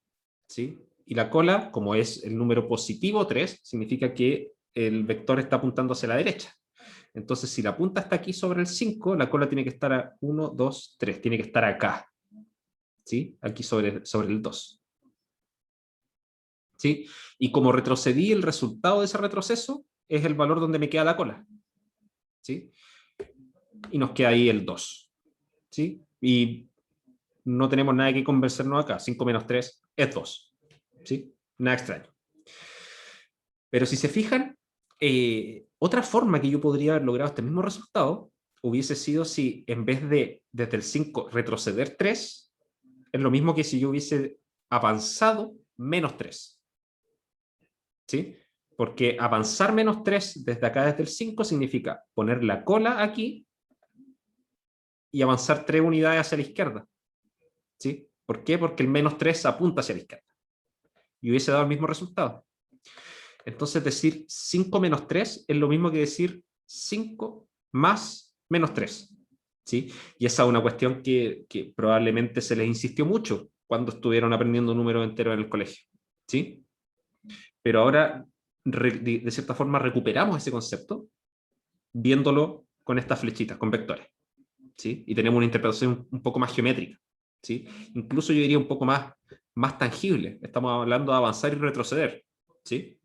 ¿Sí? Y la cola, como es el número positivo 3, significa que el vector está apuntando hacia la derecha. Entonces, si la punta está aquí sobre el 5, la cola tiene que estar a 1, 2, 3, tiene que estar acá. ¿Sí? Aquí sobre el 2. ¿Sí? Y como retrocedí, el resultado de ese retroceso es el valor donde me queda la cola. ¿Sí? Y nos queda ahí el 2. ¿Sí? Y no tenemos nada que convencernos acá. 5 menos 3 es 2. ¿Sí? Nada extraño. Pero si se fijan, otra forma que yo podría haber logrado este mismo resultado hubiese sido si en vez de desde el 5 retroceder 3, es lo mismo que si yo hubiese avanzado menos 3. ¿Sí? Porque avanzar menos 3 desde acá, desde el 5, significa poner la cola aquí y avanzar 3 unidades hacia la izquierda. ¿Sí? ¿Por qué? Porque el menos 3 apunta hacia la izquierda. Y hubiese dado el mismo resultado. Entonces decir 5 menos 3 es lo mismo que decir 5 más menos 3. ¿Sí? Y esa es una cuestión que probablemente se les insistió mucho cuando estuvieron aprendiendo números enteros en el colegio. ¿Sí? Pero ahora, de cierta forma, recuperamos ese concepto viéndolo con estas flechitas, con vectores. ¿Sí? Y tenemos una interpretación un poco más geométrica. ¿Sí? Incluso yo diría un poco más tangible. Estamos hablando de avanzar y retroceder. ¿Sí?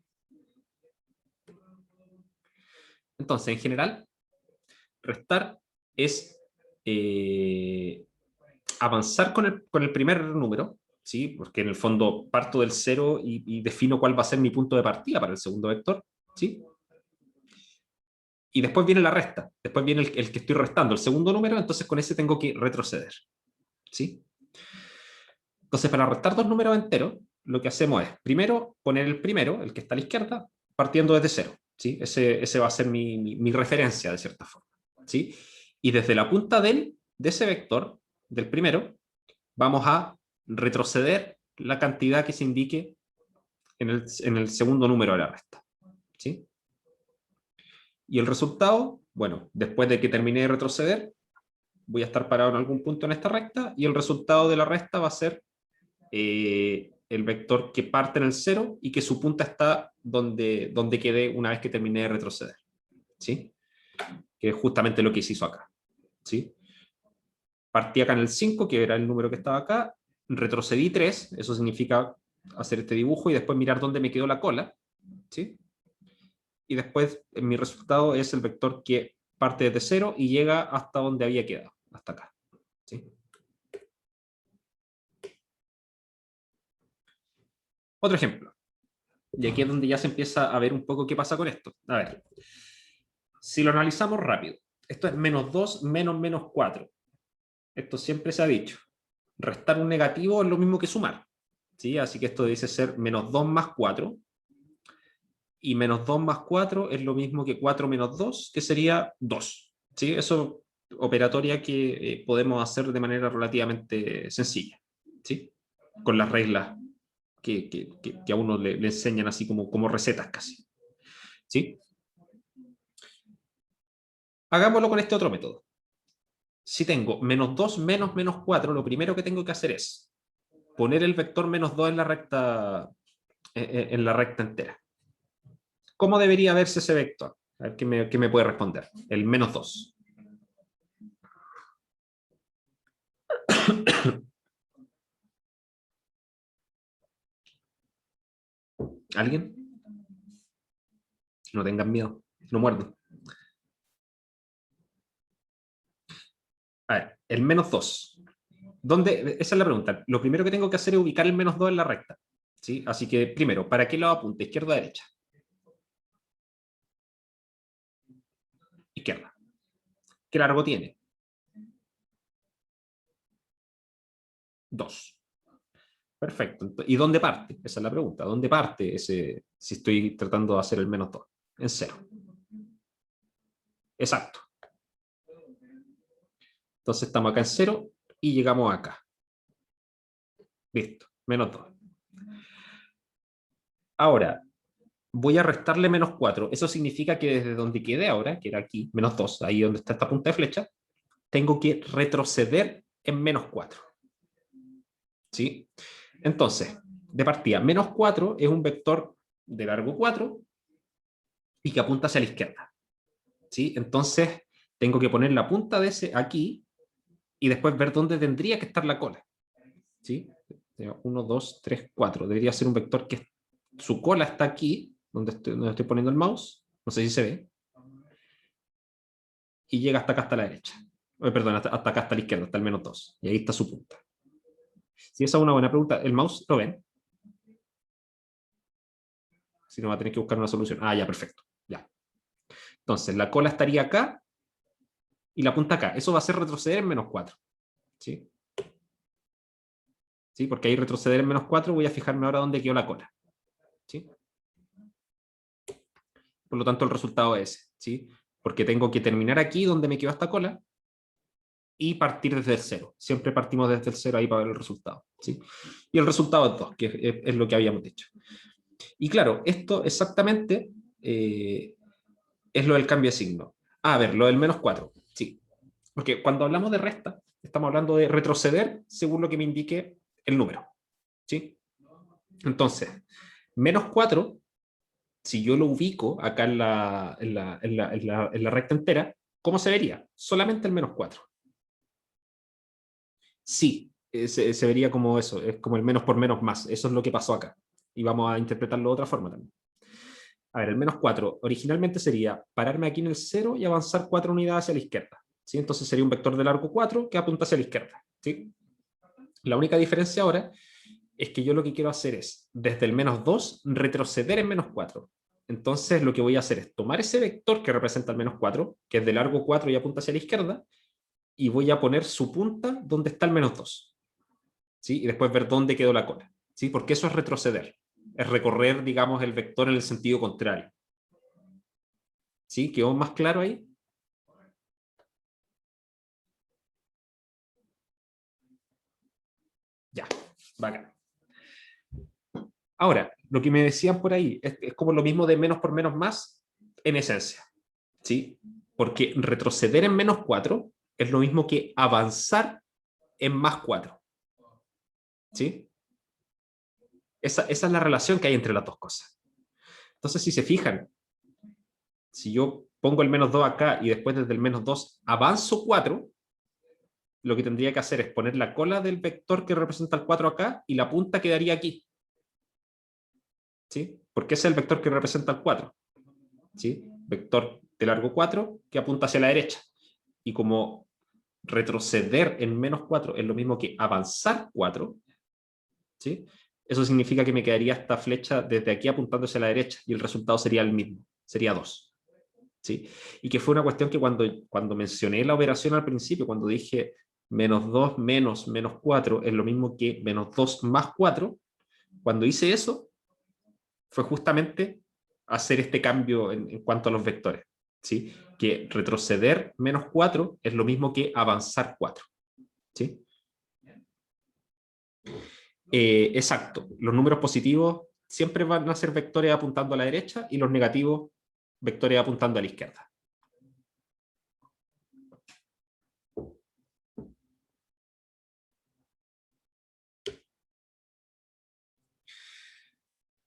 Entonces, en general, restar es avanzar con el primer número, ¿sí? Porque en el fondo parto del cero y defino cuál va a ser mi punto de partida para el segundo vector. ¿Sí? Y después viene la resta, después viene el que estoy restando, el segundo número, entonces con ese tengo que retroceder. ¿Sí? Entonces, para restar dos números enteros, lo que hacemos es, primero, poner el primero, el que está a la izquierda, partiendo desde cero. ¿Sí? Ese va a ser mi referencia, de cierta forma. ¿Sí? Y desde la punta de ese vector, del primero, vamos a retroceder la cantidad que se indique en el segundo número de la resta. ¿Sí? Y el resultado, bueno, después de que termine de retroceder, voy a estar parado en algún punto en esta recta y el resultado de la resta va a ser el vector que parte en el cero y que su punta está donde quedé una vez que terminé de retroceder. ¿Sí? Que es justamente lo que se hizo acá. ¿Sí? Partí acá en el 5, que era el número que estaba acá, retrocedí 3, eso significa hacer este dibujo y después mirar dónde me quedó la cola. ¿Sí? Y después mi resultado es el vector que parte desde 0 y llega hasta donde había quedado, hasta acá. ¿Sí? Otro ejemplo. Y aquí es donde ya se empieza a ver un poco qué pasa con esto. A ver, si lo analizamos rápido, esto es menos 2 menos menos 4. Esto siempre se ha dicho. Restar un negativo es lo mismo que sumar. ¿Sí? Así que esto dice ser menos 2 más 4. Y menos 2 más 4 es lo mismo que 4 menos 2, que sería 2. ¿Sí? Eso operatoria que podemos hacer de manera relativamente sencilla. ¿Sí? Con las reglas que a uno le enseñan así como recetas casi. ¿Sí? Hagámoslo con este otro método. Si tengo menos 2 menos menos 4, lo primero que tengo que hacer es poner el vector menos 2 en la recta entera. ¿Cómo debería verse ese vector? A ver qué me puede responder. El menos 2. ¿Alguien? No tengan miedo, no muerden. A ver, el menos 2. ¿Dónde? Esa es la pregunta. Lo primero que tengo que hacer es ubicar el menos 2 en la recta. ¿Sí? Así que, primero, ¿para qué lado apunta? ¿Izquierda o derecha? Izquierda. ¿Qué largo tiene? 2. Perfecto. ¿Y dónde parte? Esa es la pregunta. ¿Dónde parte ese, si estoy tratando de hacer el menos 2? En 0. Exacto. Entonces estamos acá en 0 y llegamos acá. Listo. Menos 2. Ahora, voy a restarle menos 4. Eso significa que desde donde quedé ahora, que era aquí, menos 2, ahí donde está esta punta de flecha, tengo que retroceder en menos 4. ¿Sí? Entonces, de partida, menos 4 es un vector de largo 4 y que apunta hacia la izquierda. ¿Sí? Entonces, tengo que poner la punta de ese aquí y después ver dónde tendría que estar la cola. ¿Sí? 1, 2, 3, 4. Debería ser un vector que su cola está aquí, donde estoy poniendo el mouse. No sé si se ve. Y llega hasta acá, hasta la derecha. Perdón, hasta acá, hasta la izquierda, hasta el menos 2. Y ahí está su punta. Si esa es una buena pregunta, ¿el mouse lo ven? Si no, va a tener que buscar una solución. Ah, ya, perfecto. Ya. Entonces, la cola estaría acá y la punta acá. Eso va a ser retroceder en menos 4. ¿Sí? ¿Sí? Porque ahí retroceder en menos 4 voy a fijarme ahora dónde quedó la cola. ¿Sí? Por lo tanto, el resultado es ese. ¿Sí? Porque tengo que terminar aquí donde me quedó esta cola y partir desde el 0. Siempre partimos desde el 0 ahí para ver el resultado. ¿Sí? Y el resultado es 2, que es lo que habíamos dicho. Y claro, esto exactamente es lo del cambio de signo. A ver, lo del menos 4. Sí. Porque cuando hablamos de resta, estamos hablando de retroceder según lo que me indique el número. ¿Sí? Entonces, menos 4, si yo lo ubico acá en la recta entera, ¿cómo se vería? Solamente el menos 4. Sí, se vería como eso, es como el menos por menos más. Eso es lo que pasó acá. Y vamos a interpretarlo de otra forma también. A ver, el menos 4 originalmente sería pararme aquí en el 0 y avanzar 4 unidades hacia la izquierda. ¿Sí? Entonces sería un vector de largo 4 que apunta hacia la izquierda. ¿Sí? La única diferencia ahora es que yo lo que quiero hacer es, desde el menos 2, retroceder en menos 4. Entonces lo que voy a hacer es tomar ese vector que representa el menos 4, que es de largo 4 y apunta hacia la izquierda, y voy a poner su punta donde está el menos 2. ¿Sí? Y después ver dónde quedó la cola. ¿Sí? Porque eso es retroceder. Es recorrer, digamos, el vector en el sentido contrario. ¿Sí? ¿Quedó más claro ahí? Ya, bacán. Ahora, lo que me decían por ahí es como lo mismo de menos por menos más en esencia. ¿Sí? Porque retroceder en menos 4 es lo mismo que avanzar en más 4. ¿Sí? Esa es la relación que hay entre las dos cosas. Entonces, si se fijan, si yo pongo el menos 2 acá y después desde el menos 2 avanzo 4, lo que tendría que hacer es poner la cola del vector que representa el 4 acá y la punta quedaría aquí. ¿Sí? Porque ese es el vector que representa el 4. ¿Sí? Vector de largo 4 que apunta hacia la derecha. Y como retroceder en menos 4 es lo mismo que avanzar 4, ¿sí? Eso significa que me quedaría esta flecha desde aquí apuntando hacia la derecha y el resultado sería el mismo, sería 2. ¿Sí? Y que fue una cuestión que cuando mencioné la operación al principio, cuando dije menos 2 menos menos 4 es lo mismo que menos 2 más 4, cuando hice eso, fue justamente hacer este cambio en cuanto a los vectores. ¿Sí? Que retroceder menos 4 es lo mismo que avanzar 4. ¿Sí? Exacto. Los números positivos siempre van a ser vectores apuntando a la derecha y los negativos vectores apuntando a la izquierda.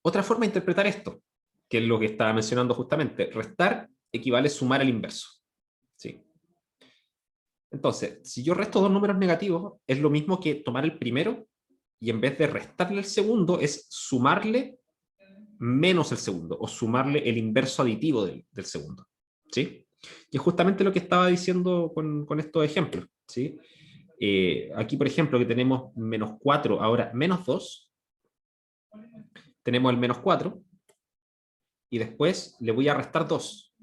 Otra forma de interpretar esto, que es lo que estaba mencionando justamente, restar equivale a sumar al inverso. ¿Sí? Entonces, si yo resto dos números negativos, es lo mismo que tomar el primero y en vez de restarle el segundo, es sumarle menos el segundo o sumarle el inverso aditivo del segundo. ¿Sí? Y es justamente lo que estaba diciendo con estos ejemplos. ¿Sí? Aquí, por ejemplo, que tenemos menos 4, ahora menos 2, tenemos el menos 4, y después le voy a restar 2.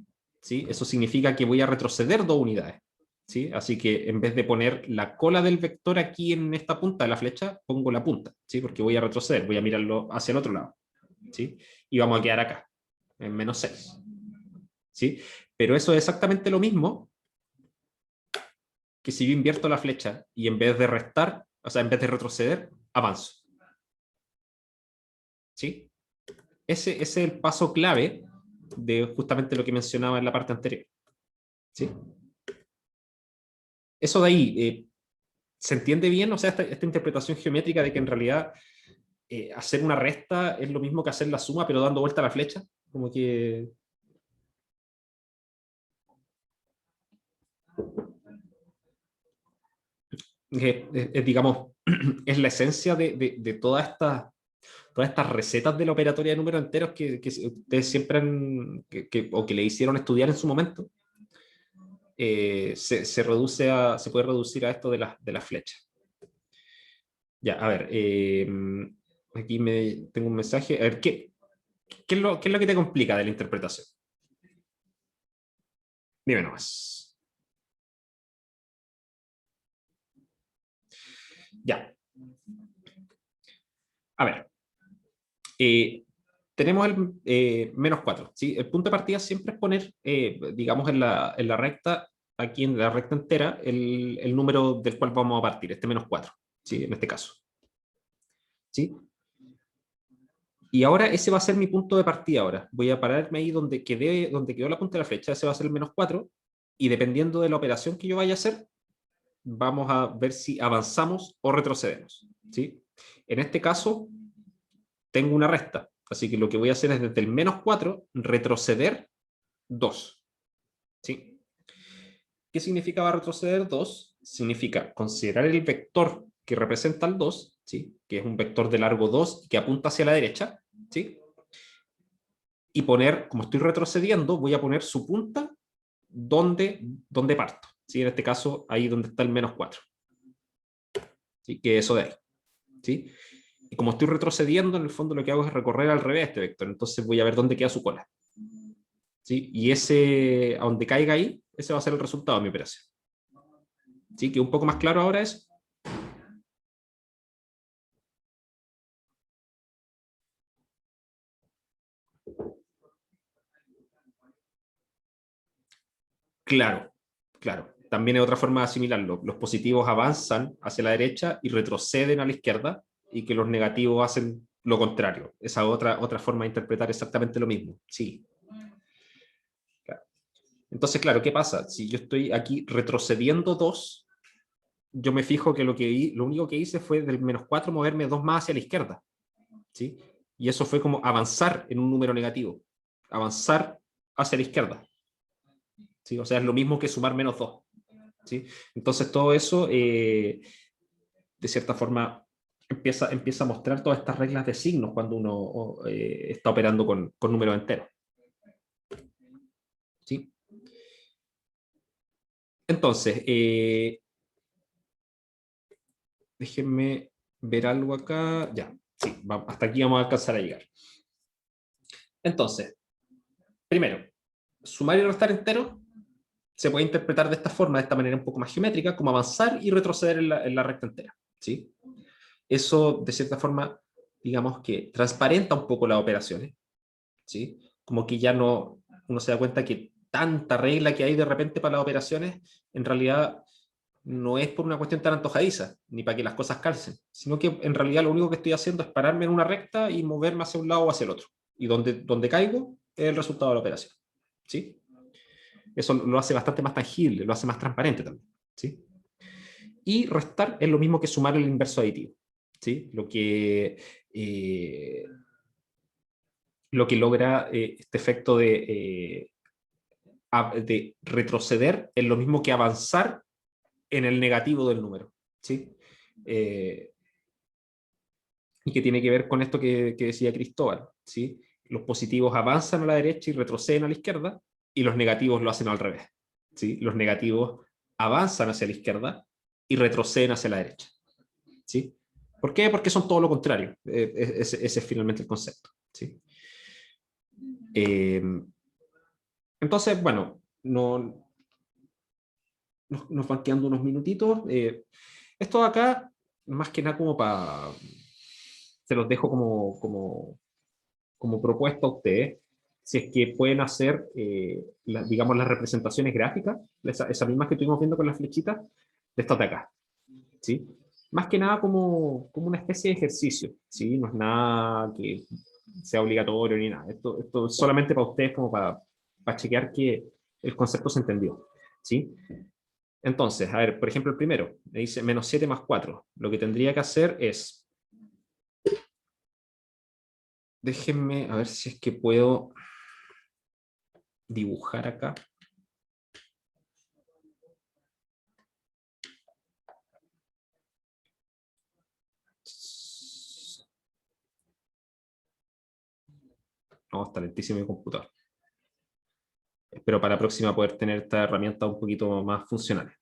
¿Sí? Eso significa que voy a retroceder 2 unidades. ¿Sí? Así que en vez de poner la cola del vector aquí en esta punta de la flecha, pongo la punta, ¿sí? Porque voy a retroceder, voy a mirarlo hacia el otro lado. ¿Sí? Y vamos a quedar acá, en menos 6. ¿Sí? Pero eso es exactamente lo mismo que si yo invierto la flecha y en vez de restar, o sea, en vez de retroceder, avanzo. ¿Sí? Ese es el paso clave de justamente lo que mencionaba en la parte anterior. ¿Sí? Eso de ahí, ¿se entiende bien? O sea, esta interpretación geométrica de que en realidad hacer una resta es lo mismo que hacer la suma, pero dando vuelta a la flecha. Como que... digamos, es la esencia de todas estas recetas de la operatoria de números enteros que ustedes siempre han, o que le hicieron estudiar en su momento. Se puede reducir a esto de las flechas. Ya, a ver, aquí tengo un mensaje. A ver, qué es lo que te complica de la interpretación? Dime nomás. Ya. A ver. Tenemos el menos 4. ¿Sí? El punto de partida siempre es poner, digamos, en la recta, aquí en la recta entera, el número del cual vamos a partir, este menos 4. ¿Sí? En este caso. ¿Sí? Y ahora ese va a ser mi punto de partida ahora. Voy a pararme ahí donde quedó la punta de la flecha, ese va a ser el -4, y dependiendo de la operación que yo vaya a hacer, vamos a ver si avanzamos o retrocedemos, ¿sí? En este caso, tengo una resta, así que lo que voy a hacer es desde el -4 retroceder 2, ¿sí? ¿Qué significaba retroceder 2? Significa considerar el vector que representa el 2, ¿sí? Que es un vector de largo 2 que apunta hacia la derecha, ¿sí? Y poner, como estoy retrocediendo, voy a poner su punta donde parto, ¿sí? En este caso, ahí donde está el -4, ¿sí? Que es eso de ahí, ¿sí? Y como estoy retrocediendo, en el fondo lo que hago es recorrer al revés este vector, entonces voy a ver dónde queda su cola, ¿sí? Y ese, a donde caiga ahí, ese va a ser el resultado de mi operación. ¿Sí? Que un poco más claro ahora es. Claro, claro. También es otra forma de asimilarlo. Los positivos avanzan hacia la derecha y retroceden a la izquierda, y que los negativos hacen lo contrario. Esa otra forma de interpretar exactamente lo mismo. Sí. Claro. Entonces, claro, ¿qué pasa? Si yo estoy aquí retrocediendo 2, yo me fijo que lo único que hice fue del -4 moverme 2 más hacia la izquierda, ¿sí? Y eso fue como avanzar en un número negativo, avanzar hacia la izquierda, ¿sí? O sea, es lo mismo que sumar -2, ¿sí? Entonces todo eso, de cierta forma, empieza a mostrar todas estas reglas de signos cuando uno está operando con números enteros, ¿sí? Entonces, déjenme ver algo acá. Ya, sí, hasta aquí vamos a alcanzar a llegar. Entonces, primero, sumar y restar enteros se puede interpretar de esta forma, de esta manera un poco más geométrica, como avanzar y retroceder en la recta entera, ¿sí? Eso, de cierta forma, digamos que transparenta un poco las operaciones, ¿sí? Como que ya no, uno se da cuenta que tanta regla que hay de repente para las operaciones, en realidad no es por una cuestión tan antojadiza, ni para que las cosas calcen, sino que en realidad lo único que estoy haciendo es pararme en una recta y moverme hacia un lado o hacia el otro. Y donde caigo es el resultado de la operación, ¿sí? Eso lo hace bastante más tangible, lo hace más transparente también, ¿sí? Y restar es lo mismo que sumar el inverso aditivo, ¿sí? Lo que logra este efecto de retroceder es lo mismo que avanzar en el negativo del número, ¿sí? Eh, y que tiene que ver con esto que decía Cristóbal, ¿sí? Los positivos avanzan a la derecha y retroceden a la izquierda, y los negativos lo hacen al revés, ¿sí? Los negativos avanzan hacia la izquierda y retroceden hacia la derecha, ¿sí? ¿Por qué? Porque son todo lo contrario. Ese es finalmente el concepto, ¿sí? Eh, entonces, bueno, nos van quedando unos minutitos. Esto de acá, más que nada como para. Se los dejo como propuesta a ustedes. Si es que pueden hacer, digamos, las representaciones gráficas, esas mismas que estuvimos viendo con las flechitas, de estas de acá, ¿sí? Más que nada como una especie de ejercicio, ¿sí? No es nada que sea obligatorio ni nada. Esto es solamente para ustedes, como para chequear que el concepto se entendió, ¿sí? Entonces, a ver, por ejemplo, el primero, me dice -7 más 4. Lo que tendría que hacer es, déjenme a ver si es que puedo dibujar acá. No, está lentísimo mi computador. Espero para la próxima poder tener esta herramienta un poquito más funcional.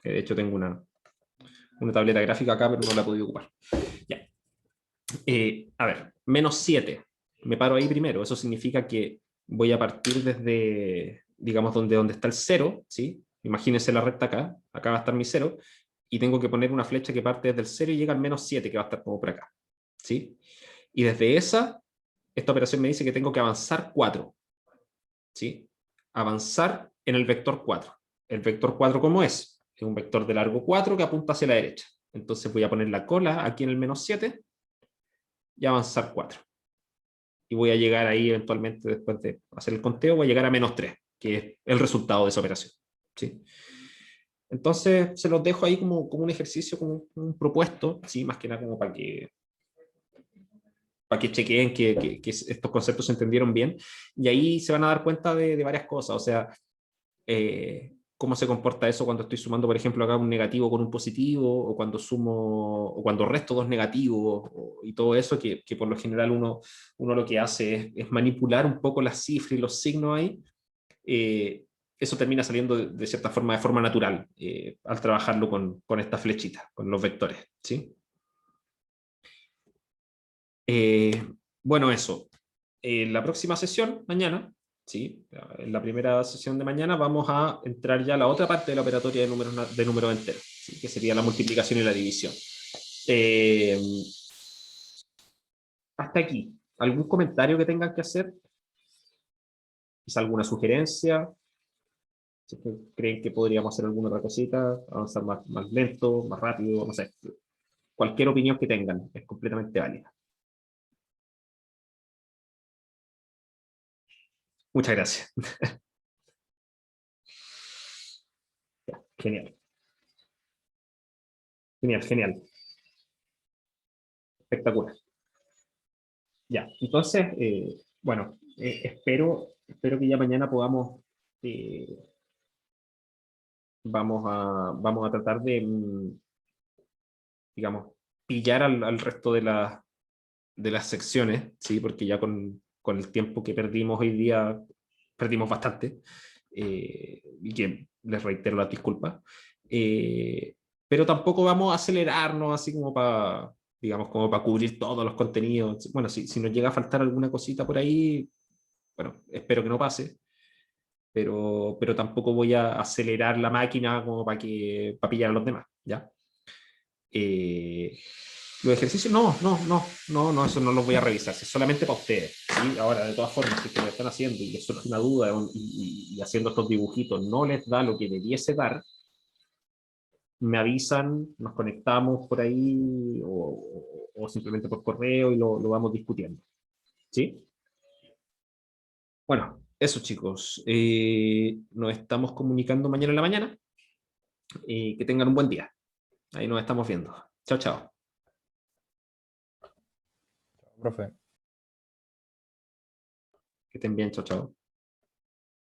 De hecho, tengo una tableta gráfica acá, pero no la he podido ocupar. Ya. A ver, -7. Me paro ahí primero. Eso significa que voy a partir desde, digamos, donde está el 0, ¿sí? Imagínense la recta acá. Acá va a estar mi 0. Y tengo que poner una flecha que parte desde el 0 y llega al -7, que va a estar como por acá, ¿sí? Y desde esta operación me dice que tengo que avanzar 4, ¿sí? Avanzar en el vector 4. ¿El vector 4 cómo es? Es un vector de largo 4 que apunta hacia la derecha. Entonces voy a poner la cola aquí en el -7 y avanzar 4. y voy a llegar ahí eventualmente, después de hacer el conteo, voy a llegar a -3, que es el resultado de esa operación. ¿Sí? Entonces, se los dejo ahí como un ejercicio, como un propuesto, ¿sí? Más que nada como para que chequeen que estos conceptos se entendieron bien, y ahí se van a dar cuenta de varias cosas, o sea, cómo se comporta eso cuando estoy sumando, por ejemplo, acá un negativo con un positivo, o cuando sumo, o cuando resto dos negativos, y todo eso, que por lo general uno lo que hace es manipular un poco las cifras y los signos ahí. Eso termina saliendo de cierta forma, de forma natural, al trabajarlo con esta flechita, con los vectores, ¿sí? Bueno, eso. En la próxima sesión, mañana, ¿sí? En la primera sesión de mañana vamos a entrar ya a la otra parte de la operatoria de números enteros, ¿sí? Que sería la multiplicación y la división. Eh, Hasta aquí. ¿Algún comentario que tengan que hacer? ¿Quizá alguna sugerencia? Si es que creen que podríamos hacer alguna otra cosita, avanzar más lento, más rápido, no sé. Cualquier opinión que tengan es completamente válida. Muchas gracias. Ya, genial. Genial, genial. Espectacular. Ya, entonces, bueno, espero que ya mañana podamos, eh, vamos a tratar de, digamos, pillar al resto de las secciones, ¿sí? Porque ya con el tiempo que perdimos hoy día, perdimos bastante, y que les reitero las disculpas. Eh, pero tampoco vamos a acelerarnos así como para, digamos, como para cubrir todos los contenidos. Bueno, si nos llega a faltar alguna cosita por ahí, bueno, espero que no pase, pero tampoco voy a acelerar la máquina como para pillar a los demás, ¿ya? Eh, los ejercicios, no, eso no los voy a revisar, es solamente para ustedes. ¿Sí? Ahora, de todas formas, si es que lo están haciendo y les surge una duda y haciendo estos dibujitos no les da lo que debiese dar, me avisan, nos conectamos por ahí o simplemente por correo y lo vamos discutiendo. ¿Sí? Bueno, eso chicos. Nos estamos comunicando mañana en la mañana. Que tengan un buen día. Ahí nos estamos viendo. Chao, chao. Profe. Que estén bien, chao, chao.